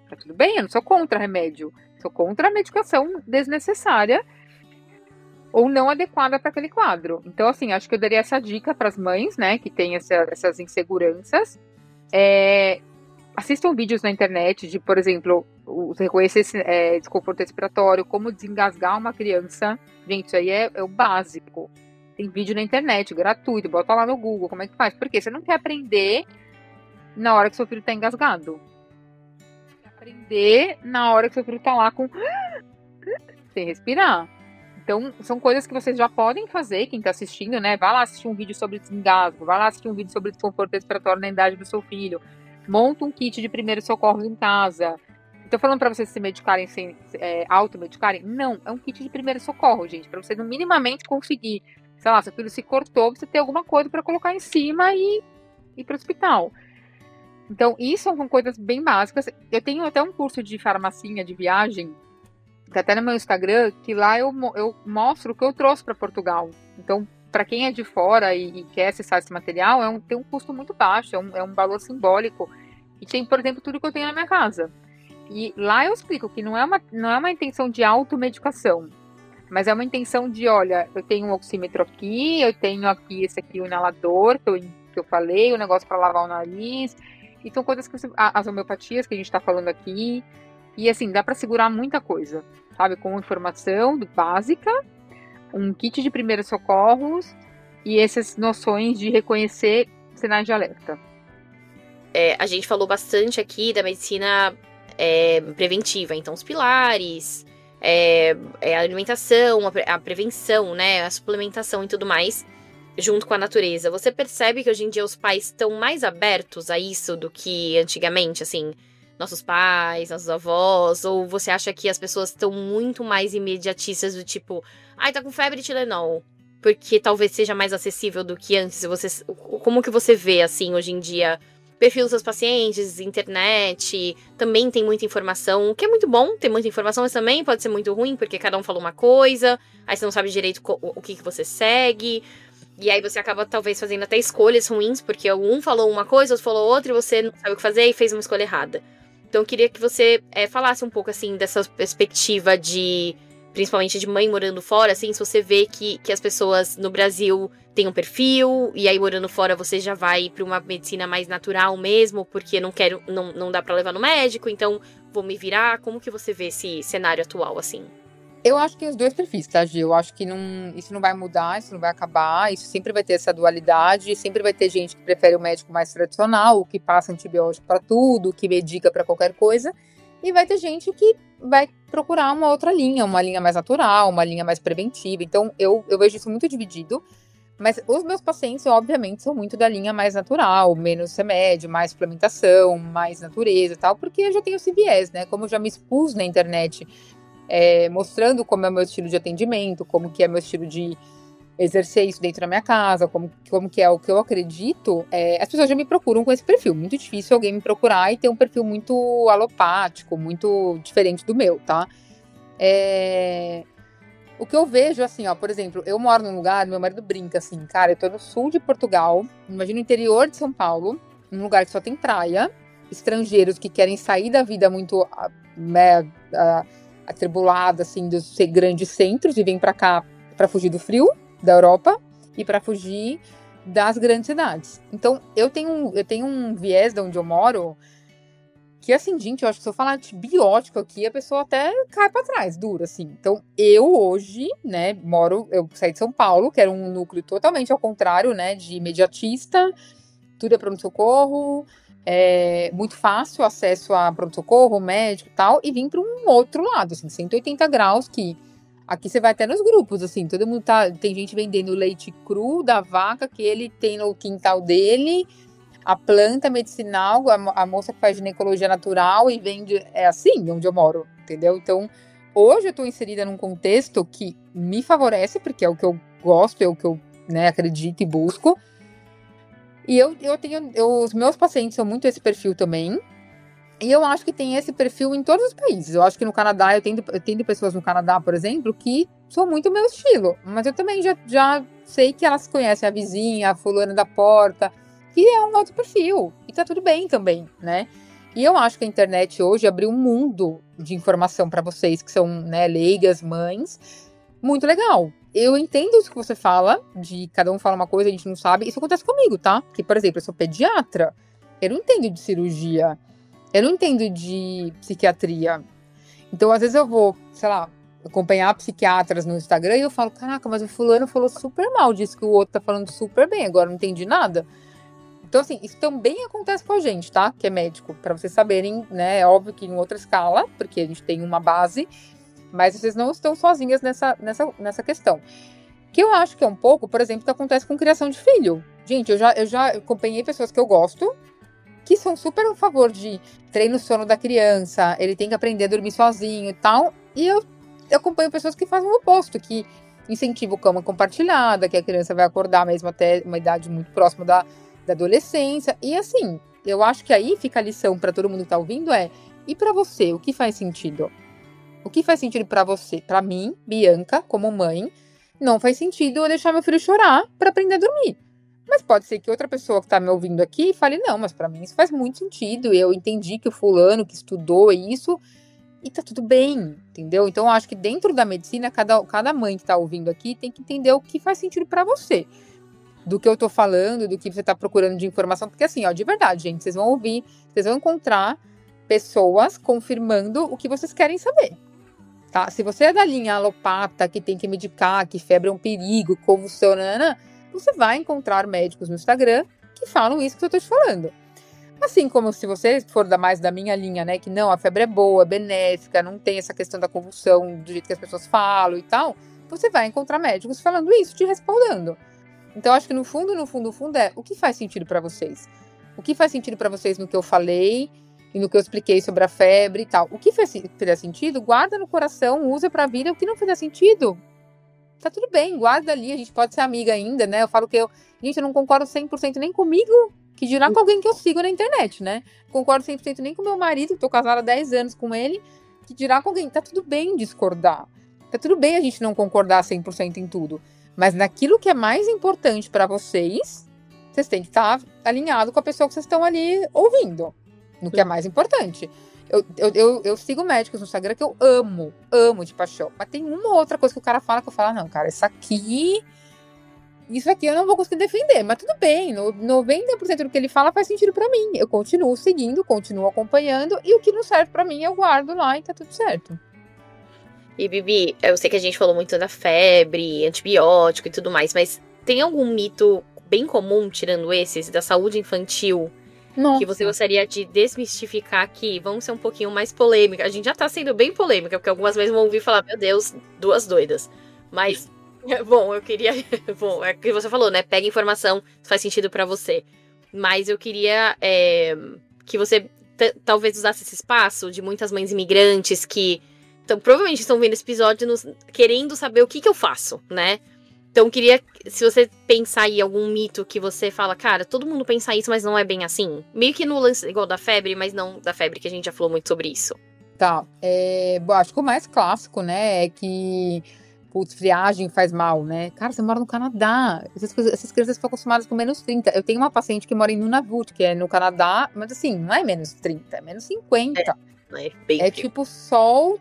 Tá tudo bem, eu não sou contra remédio. Sou contra a medicação desnecessária ou não adequada para aquele quadro. Então, assim, acho que eu daria essa dica para as mães, né, que têm essas inseguranças. Assistam vídeos na internet de, por exemplo, reconhecer desconforto respiratório, como desengasgar uma criança. Gente, isso aí é o básico. Tem vídeo na internet, gratuito, bota lá no Google, como é que faz. Porque você não quer aprender na hora que seu filho está engasgado. Você quer aprender na hora que seu filho está lá sem respirar. Então, são coisas que vocês já podem fazer, quem está assistindo, né? Vai lá assistir um vídeo sobre desengasgo, vai lá assistir um vídeo sobre desconforto respiratório na idade do seu filho. Monta um kit de primeiros socorros em casa. Estou falando para vocês se medicarem sem automedicarem? Não, é um kit de primeiros socorros, gente. Para você não minimamente conseguir, sei lá, seu filho se cortou, você ter alguma coisa para colocar em cima e ir para o hospital. Então, isso são coisas bem básicas. Eu tenho até um curso de farmacinha de viagem, que até no meu Instagram, que lá eu mostro o que eu trouxe para Portugal. Então, para quem é de fora e quer acessar esse material, tem um custo muito baixo, é um valor simbólico. E tem, por exemplo, tudo que eu tenho na minha casa. E lá eu explico que não é uma intenção de automedicação, mas é uma intenção de, olha, eu tenho um oxímetro aqui, eu tenho aqui esse aqui, o inalador, que eu falei, o negócio para lavar o nariz. E são coisas que as homeopatias que a gente está falando aqui. E assim, dá para segurar muita coisa, sabe? Com informação básica, um kit de primeiros socorros e essas noções de reconhecer sinais de alerta. A gente falou bastante aqui da medicina preventiva, então os pilares, a alimentação, a prevenção, né? A suplementação e tudo mais, junto com a natureza. Você percebe que hoje em dia os pais estão mais abertos a isso do que antigamente, assim? Nossos pais, nossos avós, ou você acha que as pessoas estão muito mais imediatistas do tipo, tá com febre, Tilenol, porque talvez seja mais acessível do que antes? Como que você vê, assim, hoje em dia, perfil dos seus pacientes, internet, também tem muita informação, o que é muito bom, ter muita informação, mas também pode ser muito ruim, porque cada um falou uma coisa, aí você não sabe direito o que você segue, e aí você acaba talvez fazendo até escolhas ruins, porque um falou uma coisa, outro falou outra, e você não sabe o que fazer e fez uma escolha errada. Então, eu queria que você falasse um pouco, assim, dessa perspectiva de principalmente de mãe morando fora, assim, se você vê que as pessoas no Brasil têm um perfil, e aí morando fora você já vai pra uma medicina mais natural mesmo, porque não dá pra levar no médico, então vou me virar. Como que você vê esse cenário atual, assim? Eu acho que tem os dois perfis, tá, Gi? Eu acho que isso não vai mudar, isso não vai acabar, isso sempre vai ter essa dualidade, sempre vai ter gente que prefere o médico mais tradicional, que passa antibiótico para tudo, que medica para qualquer coisa, e vai ter gente que vai procurar uma outra linha, uma linha mais natural, uma linha mais preventiva. Então, eu vejo isso muito dividido, mas os meus pacientes, obviamente, são muito da linha mais natural, menos remédio, mais suplementação, mais natureza e tal, porque eu já tenho esse viés, né? Como eu já me expus na internet, mostrando como é o meu estilo de atendimento, como que é meu estilo de exercer isso dentro da minha casa, como que é o que eu acredito, as pessoas já me procuram com esse perfil. Muito difícil alguém me procurar e ter um perfil muito alopático, muito diferente do meu, tá? O que eu vejo, assim, ó, por exemplo, eu moro num lugar, meu marido brinca assim, cara, eu tô no sul de Portugal, imagina o interior de São Paulo, num lugar que só tem praia, estrangeiros que querem sair da vida muito atribulada, assim, dos grandes centros e vêm pra cá pra fugir do frio da Europa e pra fugir das grandes cidades. Então, eu tenho um viés de onde eu moro que, assim, gente, eu acho que se eu falar antibiótico aqui, a pessoa até cai pra trás, dura, assim. Então, eu hoje, né, eu saí de São Paulo, que era um núcleo totalmente ao contrário, né, de imediatista, tudo é pronto-socorro, muito fácil acesso a pronto-socorro, médico e tal, e vim para um outro lado, assim, 180 graus, que aqui você vai até nos grupos, assim, todo mundo tem gente vendendo leite cru da vaca que ele tem no quintal dele, a planta medicinal, a moça que faz ginecologia natural e vende, assim onde eu moro, entendeu? Então, hoje eu tô inserida num contexto que me favorece, porque é o que eu gosto, é o que eu, né, acredito e busco. E os meus pacientes são muito esse perfil também. E eu acho que tem esse perfil em todos os países. Eu acho que no Canadá, eu tenho pessoas no Canadá, por exemplo, que são muito meu estilo. Mas eu também já sei que elas conhecem a vizinha, a fulana da porta, que é um outro perfil. E tá tudo bem também, né? E eu acho que a internet hoje abriu um mundo de informação para vocês que são, né, leigas, mães. Muito legal. Eu entendo isso que você fala, de cada um fala uma coisa, a gente não sabe. Isso acontece comigo, tá? Que, por exemplo, eu sou pediatra. Eu não entendo de cirurgia. Eu não entendo de psiquiatria. Então, às vezes eu vou, sei lá, acompanhar psiquiatras no Instagram e eu falo, caraca, mas o fulano falou super mal disso, que o outro tá falando super bem, agora não entendi nada. Então, assim, isso também acontece com a gente, tá? Que é médico, pra vocês saberem, né? É óbvio que em outra escala, porque a gente tem uma base, mas vocês não estão sozinhas nessa questão. Que eu acho que é um pouco, por exemplo, que acontece com criação de filho. Gente, eu já acompanhei pessoas que eu gosto, que são super a favor de treino o sono da criança, ele tem que aprender a dormir sozinho e tal. E eu acompanho pessoas que fazem o oposto, que incentivam cama compartilhada, que a criança vai acordar mesmo até uma idade muito próxima da adolescência. E assim, eu acho que aí fica a lição para todo mundo que tá ouvindo e para você, o que faz sentido? O que faz sentido pra você? Pra mim, Bianca, como mãe, não faz sentido eu deixar meu filho chorar pra aprender a dormir. Mas pode ser que outra pessoa que tá me ouvindo aqui fale, não, mas pra mim isso faz muito sentido. Eu entendi que o fulano que estudou isso e tá tudo bem, entendeu? Então eu acho que dentro da medicina, cada mãe que tá ouvindo aqui tem que entender o que faz sentido pra você. Do que eu tô falando, do que você tá procurando de informação. Porque assim, ó, de verdade, gente, vocês vão ouvir, vocês vão encontrar pessoas confirmando o que vocês querem saber. Tá? Se você é da linha alopata, que tem que medicar, que febre é um perigo, convulsão, você vai encontrar médicos no Instagram que falam isso que eu tô te falando. Assim como se você for mais da minha linha, né, que não, a febre é boa, benéfica, não tem essa questão da convulsão do jeito que as pessoas falam e tal, você vai encontrar médicos falando isso, te respaldando. Então, acho que no fundo, o que faz sentido pra vocês? O que faz sentido pra vocês no que eu falei e no que eu expliquei sobre a febre e tal? O que fizer sentido, guarda no coração, usa pra vida. O que não fizer sentido, tá tudo bem, guarda ali. A gente pode ser amiga ainda, né? Eu falo que gente, eu não concordo 100% nem comigo, que dirá com alguém que eu sigo na internet, né? Concordo 100% nem com meu marido, que tô casada há 10 anos com ele, que dirá com alguém. Tá tudo bem discordar. Tá tudo bem a gente não concordar 100% em tudo. Mas naquilo que é mais importante pra vocês têm que estar alinhados com a pessoa que vocês estão ali ouvindo. No que é mais importante. Eu sigo médicos no Instagram que eu amo de paixão. Mas tem uma ou outra coisa que o cara fala que eu falo, não, cara, isso aqui eu não vou conseguir defender. Mas tudo bem, 90% do que ele fala faz sentido pra mim. Eu continuo seguindo, continuo acompanhando, e o que não serve pra mim eu guardo lá e tá tudo certo. E, Bibi, eu sei que a gente falou muito da febre, antibiótico e tudo mais, mas tem algum mito bem comum, tirando esses, da saúde infantil, Nossa. que você gostaria de desmistificar aqui? Vamos ser um pouquinho mais polêmica. A gente já tá sendo bem polêmica, porque algumas vezes vão ouvir falar, meu Deus, duas doidas. Mas, bom, eu queria... Bom, é o que você falou, né? Pega informação, faz sentido pra você. Mas eu queria que você talvez usasse esse espaço de muitas mães imigrantes que provavelmente estão vendo esse episódio querendo saber o que eu faço, né? Então, queria, se você pensar em algum mito que você fala, cara, todo mundo pensa isso, mas não é bem assim. Meio que no lance igual da febre, mas não da febre, que a gente já falou muito sobre isso. Tá, bom, acho que o mais clássico, né, é que, putz, friagem faz mal, né? Cara, você mora no Canadá, essas crianças estão acostumadas com menos 30. Eu tenho uma paciente que mora em Nunavut, que é no Canadá, mas assim, não é menos 30, é menos 50. É tipo, sol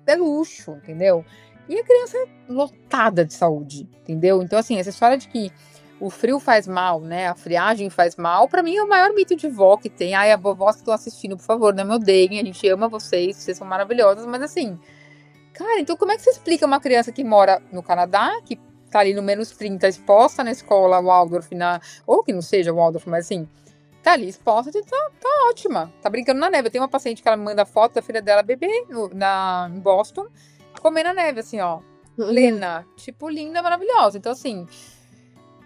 é luxo, entendeu? E a criança é lotada de saúde, entendeu? Então, assim, essa história de que o frio faz mal, né? A friagem faz mal, pra mim é o maior mito de vó que tem. Ai, a vovós que estão assistindo, por favor, não me odeiem, a gente ama vocês são maravilhosas, mas assim, cara, então como é que você explica uma criança que mora no Canadá, que tá ali no menos 30, exposta na escola Waldorf, ou que não seja Waldorf, mas assim, tá ali exposta e tá ótima, tá brincando na neve. Eu tenho uma paciente que ela me manda foto da filha dela bebê em Boston, comendo na neve, assim, ó, plena, tipo, linda, maravilhosa. Então, assim,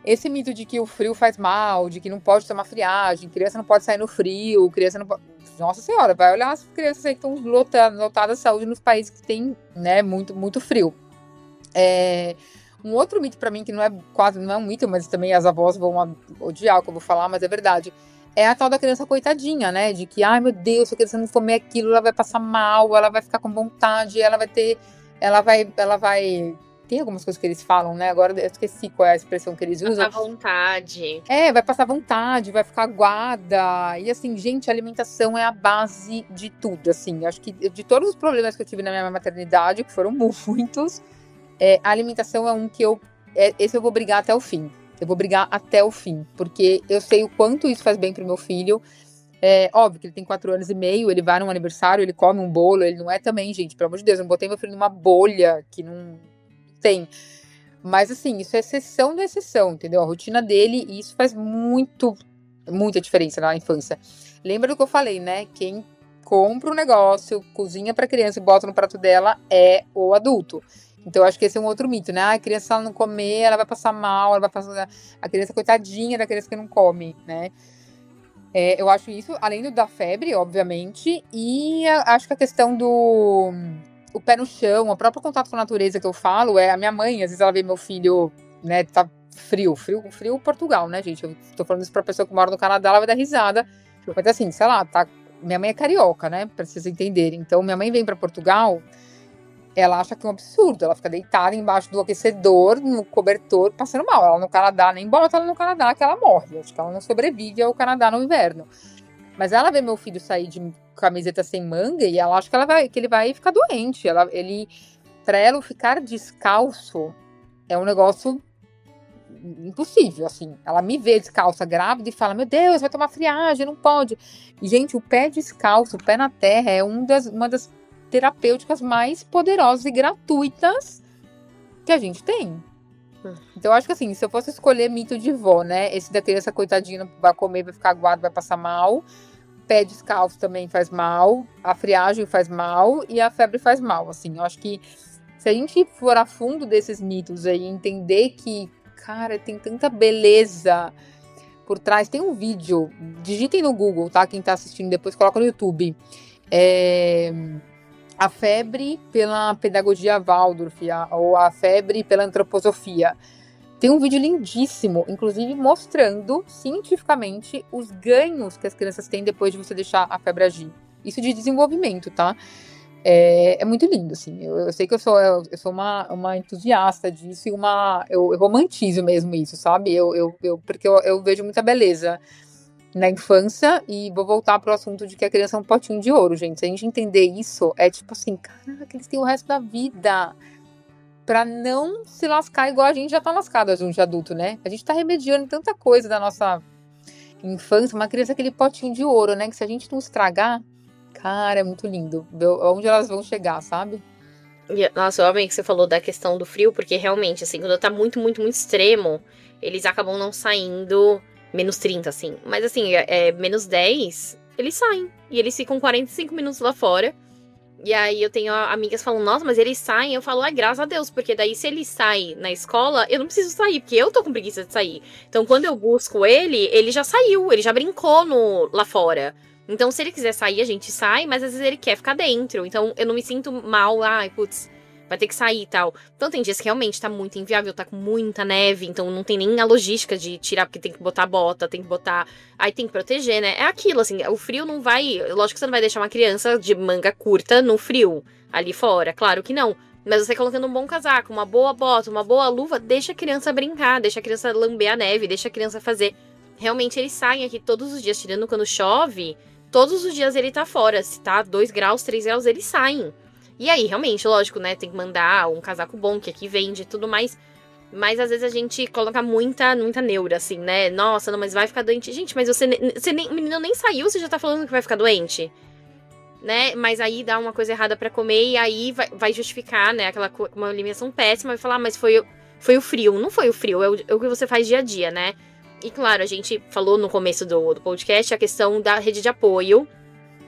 esse mito de que o frio faz mal, de que não pode tomar friagem, criança não pode sair no frio, criança não pode... Nossa senhora, vai olhar as crianças aí que estão lotadas de saúde nos países que tem, né, muito, muito frio. Um outro mito pra mim, que não é um mito, mas também as avós vão odiar o que eu vou falar, mas é verdade, é a tal da criança coitadinha, né, de que, ai meu Deus, se a criança não comer aquilo, ela vai passar mal, ela vai ficar com vontade, ela vai... Tem algumas coisas que eles falam, né? Agora eu esqueci qual é a expressão que eles usam. Passar vontade. Vai passar vontade, vai ficar aguada. E assim, gente, a alimentação é a base de tudo, assim. Acho que de todos os problemas que eu tive na minha maternidade, que foram muitos, a alimentação é um que esse eu vou brigar até o fim. Eu vou brigar até o fim, porque eu sei o quanto isso faz bem pro meu filho. Óbvio que ele tem 4 anos e meio, ele vai num aniversário, ele come um bolo, ele não é também, gente, pelo amor de Deus, eu não botei meu filho numa bolha que não tem. Mas assim, isso é exceção da exceção, entendeu? A rotina dele, e isso faz muita diferença na infância. Lembra do que eu falei, né? Quem compra um negócio, cozinha pra criança e bota no prato dela é o adulto. Então, eu acho que esse é um outro mito, né? A criança, se ela não comer, ela vai passar mal, ela vai passar... A criança, coitadinha da criança que não come, né? Eu acho isso, além da febre, obviamente, e acho que a questão do... O pé no chão, o próprio contato com a natureza que eu falo, a minha mãe, às vezes ela vê meu filho, né, tá frio Portugal, né, gente? Eu tô falando isso pra pessoa que mora no Canadá, ela vai dar risada. Mas assim, sei lá, minha mãe é carioca, né, pra vocês entenderem. Então, minha mãe vem pra Portugal, ela acha que é um absurdo, ela fica deitada embaixo do aquecedor, no cobertor, passando mal. Ela no Canadá, nem bota ela no Canadá que ela morre. Acho que ela não sobrevive ao Canadá no inverno. Mas ela vê meu filho sair de camiseta sem manga e ela acha que ele vai ficar doente. Pra ela ficar descalço é um negócio impossível, assim. Ela me vê descalça, grávida, e fala, meu Deus, vai tomar friagem, não pode. E, gente, o pé descalço, o pé na terra, é uma das terapêuticas mais poderosas e gratuitas que a gente tem. Então, eu acho que assim, se eu fosse escolher mito de vó, né? Esse da criança coitadinha vai comer, vai ficar aguado, vai passar mal. Pé descalço também faz mal. A friagem faz mal. E a febre faz mal, assim. Eu acho que se a gente for a fundo desses mitos aí, entender que, cara, tem tanta beleza por trás. Tem um vídeo, digitem no Google, tá? Quem tá assistindo depois, coloca no YouTube. A febre pela pedagogia Waldorf, ou a febre pela antroposofia. Tem um vídeo lindíssimo, inclusive mostrando cientificamente os ganhos que as crianças têm depois de você deixar a febre agir. Isso de desenvolvimento, tá? É muito lindo, assim. Eu sei que eu sou uma entusiasta disso e eu romantizo mesmo isso, sabe? Porque eu vejo muita beleza na infância, e vou voltar pro assunto de que a criança é um potinho de ouro, gente. Se a gente entender isso, é tipo assim, caraca, eles têm o resto da vida pra não se lascar igual a gente já tá lascado, a gente adulto, né? A gente tá remediando tanta coisa da nossa infância, uma criança é aquele potinho de ouro, né? Que se a gente não estragar, cara, é muito lindo. Ver onde elas vão chegar, sabe? Nossa, eu amei que você falou da questão do frio, porque realmente, assim, quando tá muito, muito, muito extremo, eles acabam não saindo menos 30, assim. Mas, assim, menos 10, eles saem. E eles ficam 45 minutos lá fora. E aí eu tenho amigas que falam, nossa, mas eles saem. Eu falo, ai, graças a Deus, porque daí se ele sai na escola, eu não preciso sair, porque eu tô com preguiça de sair. Então, quando eu busco ele já saiu, ele já brincou lá fora. Então, se ele quiser sair, a gente sai, mas às vezes ele quer ficar dentro. Então, eu não me sinto mal, ai, putz, vai ter que sair e tal. Então, tem dias que realmente tá muito inviável, tá com muita neve, então não tem nem a logística de tirar, porque tem que botar bota, tem que botar... Aí tem que proteger, né? É aquilo, assim, o frio não vai... Lógico que você não vai deixar uma criança de manga curta no frio, ali fora, claro que não. Mas você colocando um bom casaco, uma boa bota, uma boa luva, deixa a criança brincar, deixa a criança lamber a neve, deixa a criança fazer... Realmente, eles saem aqui todos os dias, tirando quando chove... Todos os dias ele tá fora. Se tá 2 graus, 3 graus, eles saem. E aí, realmente, lógico, né? Tem que mandar um casaco bom, que aqui vende e tudo mais. Mas às vezes a gente coloca muita neura, assim, né? Nossa, não, mas vai ficar doente. Gente, mas o menino nem saiu, você já tá falando que vai ficar doente. Né? Mas aí dá uma coisa errada pra comer e aí vai justificar, né? Uma alimentação péssima. Vai falar, mas foi o frio. Não foi o frio, é o que você faz dia a dia, né? E claro, a gente falou no começo do podcast a questão da rede de apoio,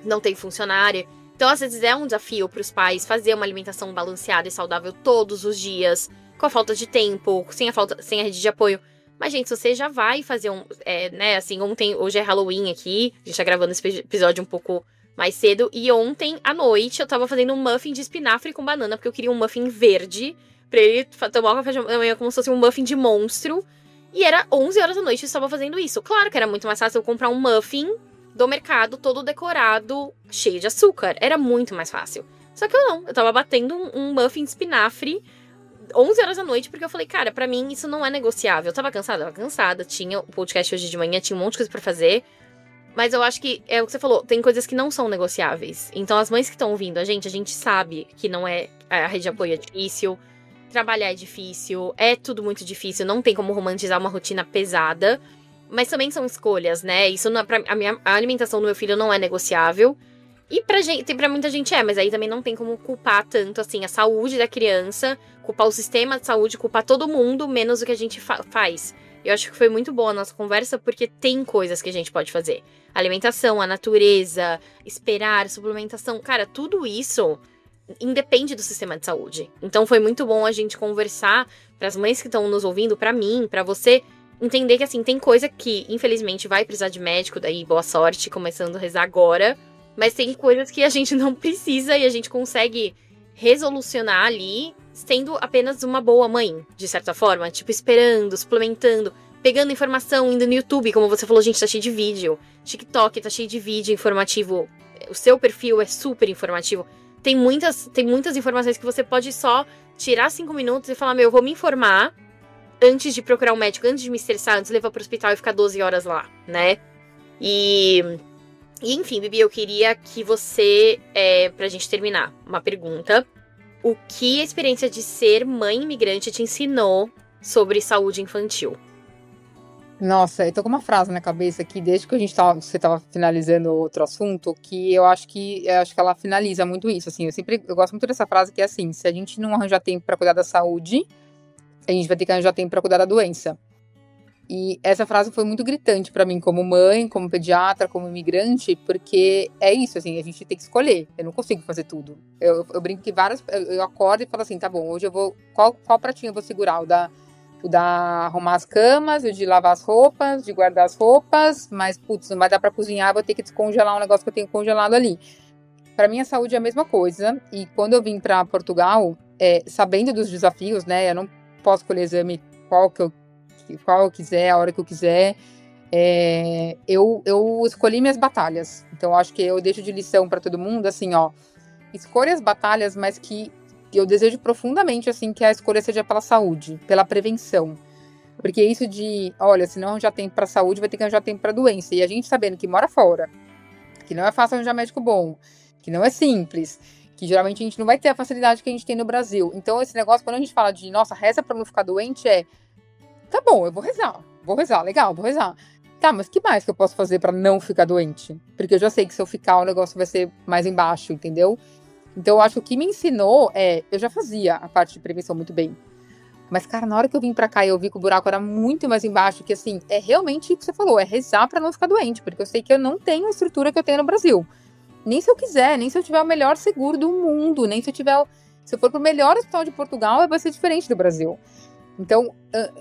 não tem funcionário. Então, às vezes, é um desafio para os pais fazer uma alimentação balanceada e saudável todos os dias, com a falta de tempo, sem a rede de apoio. Mas, gente, se você já vai fazer né, assim, hoje é Halloween aqui, a gente tá gravando esse episódio um pouco mais cedo, e ontem à noite eu tava fazendo um muffin de espinafre com banana, porque eu queria um muffin verde, pra ele tomar o café da manhã como se fosse um muffin de monstro. E era 11 horas da noite e eu estava fazendo isso. Claro que era muito mais fácil eu comprar um muffin do mercado, todo decorado, cheio de açúcar. Era muito mais fácil. Só que eu tava batendo um muffin de espinafre 11 horas da noite, porque eu falei, cara, pra mim isso não é negociável. Eu tava cansada, tinha o podcast hoje de manhã, tinha um monte de coisa pra fazer. Mas eu acho que, é o que você falou, tem coisas que não são negociáveis. Então as mães que estão ouvindo a gente sabe que não é, a rede de apoio é difícil, trabalhar é difícil, é tudo muito difícil, não tem como romantizar uma rotina pesada, mas também são escolhas, né? Isso não, a alimentação do meu filho não é negociável, e pra muita gente mas aí também não tem como culpar tanto, assim, a saúde da criança, culpar o sistema de saúde, culpar todo mundo, menos o que a gente faz. Eu acho que foi muito boa a nossa conversa, porque tem coisas que a gente pode fazer. Alimentação, a natureza, esperar, suplementação, cara, tudo isso independe do sistema de saúde. Então foi muito bom a gente conversar para as mães que estão nos ouvindo, para mim, para você entender que assim, tem coisa que infelizmente vai precisar de médico, daí boa sorte, começando a rezar agora, mas tem coisas que a gente não precisa e a gente consegue resolucionar ali sendo apenas uma boa mãe, de certa forma, tipo esperando, suplementando, pegando informação, indo no YouTube, como você falou, gente, tá cheio de vídeo, TikTok tá cheio de vídeo informativo, o seu perfil é super informativo. Tem muitas informações que você pode só tirar 5 minutos e falar, eu vou me informar antes de procurar um médico, antes de me estressar, antes de levar pro hospital e ficar 12 horas lá, né? E enfim, Bibi, eu queria que você, pra gente terminar, uma pergunta. O que a experiência de ser mãe imigrante te ensinou sobre saúde infantil? Nossa, eu tô com uma frase na cabeça aqui, desde que você tava finalizando outro assunto, que eu acho que ela finaliza muito isso, assim, eu gosto muito dessa frase que é assim, se a gente não arranjar tempo pra cuidar da saúde, a gente vai ter que arranjar tempo pra cuidar da doença. E essa frase foi muito gritante pra mim, como mãe, como pediatra, como imigrante, porque é isso, assim, a gente tem que escolher, eu não consigo fazer tudo. Eu brinco que eu acordo e falo assim, tá bom, hoje eu vou, qual pratinho eu vou segurar, o da arrumar as camas, o de lavar as roupas, de guardar as roupas, mas, putz, não vai dar pra cozinhar, vou ter que descongelar um negócio que eu tenho congelado ali. Pra mim, a saúde é a mesma coisa, e quando eu vim pra Portugal, sabendo dos desafios, né, eu não posso escolher exame qual eu quiser, a hora que eu quiser, eu escolhi minhas batalhas. Então, acho que eu deixo de lição pra todo mundo, assim, escolha as batalhas, mas que eu desejo profundamente, assim, que a escolha seja pela saúde, pela prevenção. Porque isso de, olha, se não arranjar tempo pra saúde, vai ter que arranjar tempo pra doença. E a gente sabendo que mora fora, que não é fácil arranjar médico bom, que não é simples, que geralmente a gente não vai ter a facilidade que a gente tem no Brasil. Então, esse negócio, quando a gente fala de, nossa, reza pra não ficar doente, tá bom, eu vou rezar, legal, vou rezar. Tá, mas que mais que eu posso fazer pra não ficar doente? Porque eu já sei que se eu ficar, o negócio vai ser mais embaixo, entendeu? Então, eu acho que o que me ensinou eu já fazia a parte de prevenção muito bem. Mas, cara, na hora que eu vim pra cá e eu vi que o buraco era muito mais embaixo, que assim, é realmente o que você falou, é rezar pra não ficar doente, porque eu sei que eu não tenho a estrutura que eu tenho no Brasil. Nem se eu quiser, nem se eu tiver o melhor seguro do mundo, nem se eu for pro melhor hospital de Portugal, vai ser diferente do Brasil. Então,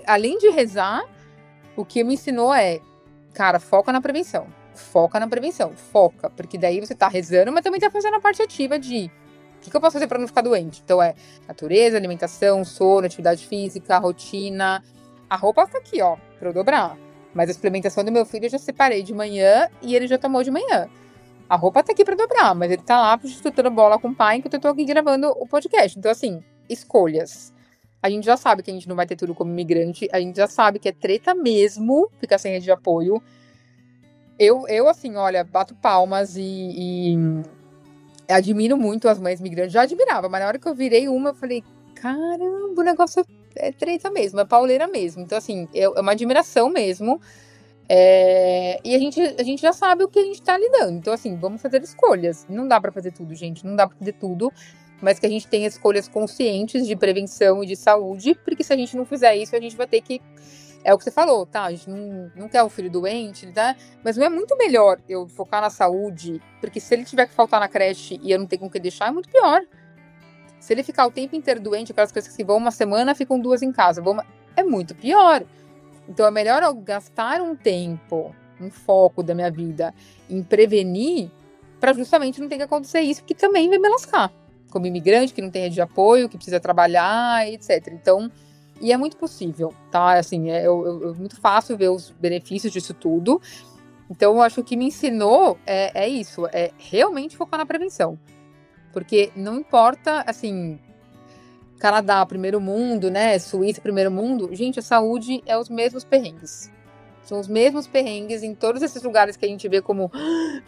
além de rezar, o que me ensinou cara, foca na prevenção, foca, porque daí você tá rezando, mas também tá fazendo a parte ativa de o que eu posso fazer pra não ficar doente? Então natureza, alimentação, sono, atividade física, rotina. A roupa tá aqui, ó, pra eu dobrar. Mas a suplementação do meu filho eu já separei de manhã e ele já tomou de manhã. A roupa tá aqui pra dobrar, mas ele tá lá chutando bola com o pai enquanto eu tô aqui gravando o podcast. Então, assim, escolhas. A gente já sabe que a gente não vai ter tudo como imigrante. A gente já sabe que é treta mesmo ficar sem rede de apoio. Eu assim, olha, bato palmas e admiro muito as mães migrantes. Já admirava, mas na hora que eu virei uma, eu falei, caramba, o negócio é treta mesmo, é pauleira mesmo. Então, assim, é uma admiração mesmo. E a gente já sabe o que a gente tá lidando. Então, assim, vamos fazer escolhas. Não dá pra fazer tudo, gente. Não dá pra fazer tudo. Mas que a gente tenha escolhas conscientes de prevenção e de saúde. Porque se a gente não fizer isso, a gente vai ter que... É o que você falou, tá? A gente não quer o filho doente, tá? Mas não é muito melhor eu focar na saúde? Porque se ele tiver que faltar na creche e eu não ter com o que deixar, é muito pior. Se ele ficar o tempo inteiro doente, aquelas coisas que vão uma semana, ficam 2 em casa. É muito pior. Então é melhor eu gastar um tempo, um foco da minha vida em prevenir para justamente não ter que acontecer isso, porque também vai me lascar. Como imigrante, que não tem rede de apoio, que precisa trabalhar, etc. Então, e é muito possível, tá? Assim, é muito fácil ver os benefícios disso tudo. Então, eu acho que o que me ensinou é isso, é realmente focar na prevenção. Porque não importa, assim... Canadá, primeiro mundo, né? Suíça, primeiro mundo. Gente, a saúde é os mesmos perrengues. São os mesmos perrengues em todos esses lugares que a gente vê como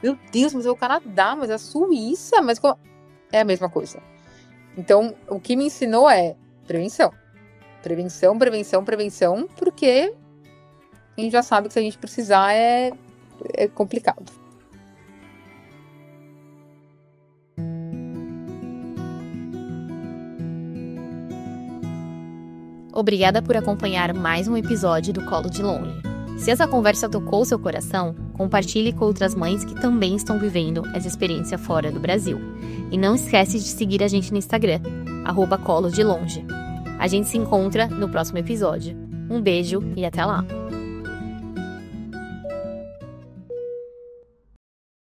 meu Deus, mas é o Canadá, mas é a Suíça, mas é a mesma coisa. Então, o que me ensinou é prevenção. Prevenção, prevenção, prevenção, porque a gente já sabe que se a gente precisar é complicado. Obrigada por acompanhar mais um episódio do Colo de Longe. Se essa conversa tocou seu coração, compartilhe com outras mães que também estão vivendo essa experiência fora do Brasil. E não esquece de seguir a gente no Instagram, @colodelonge. A gente se encontra no próximo episódio. Um beijo e até lá!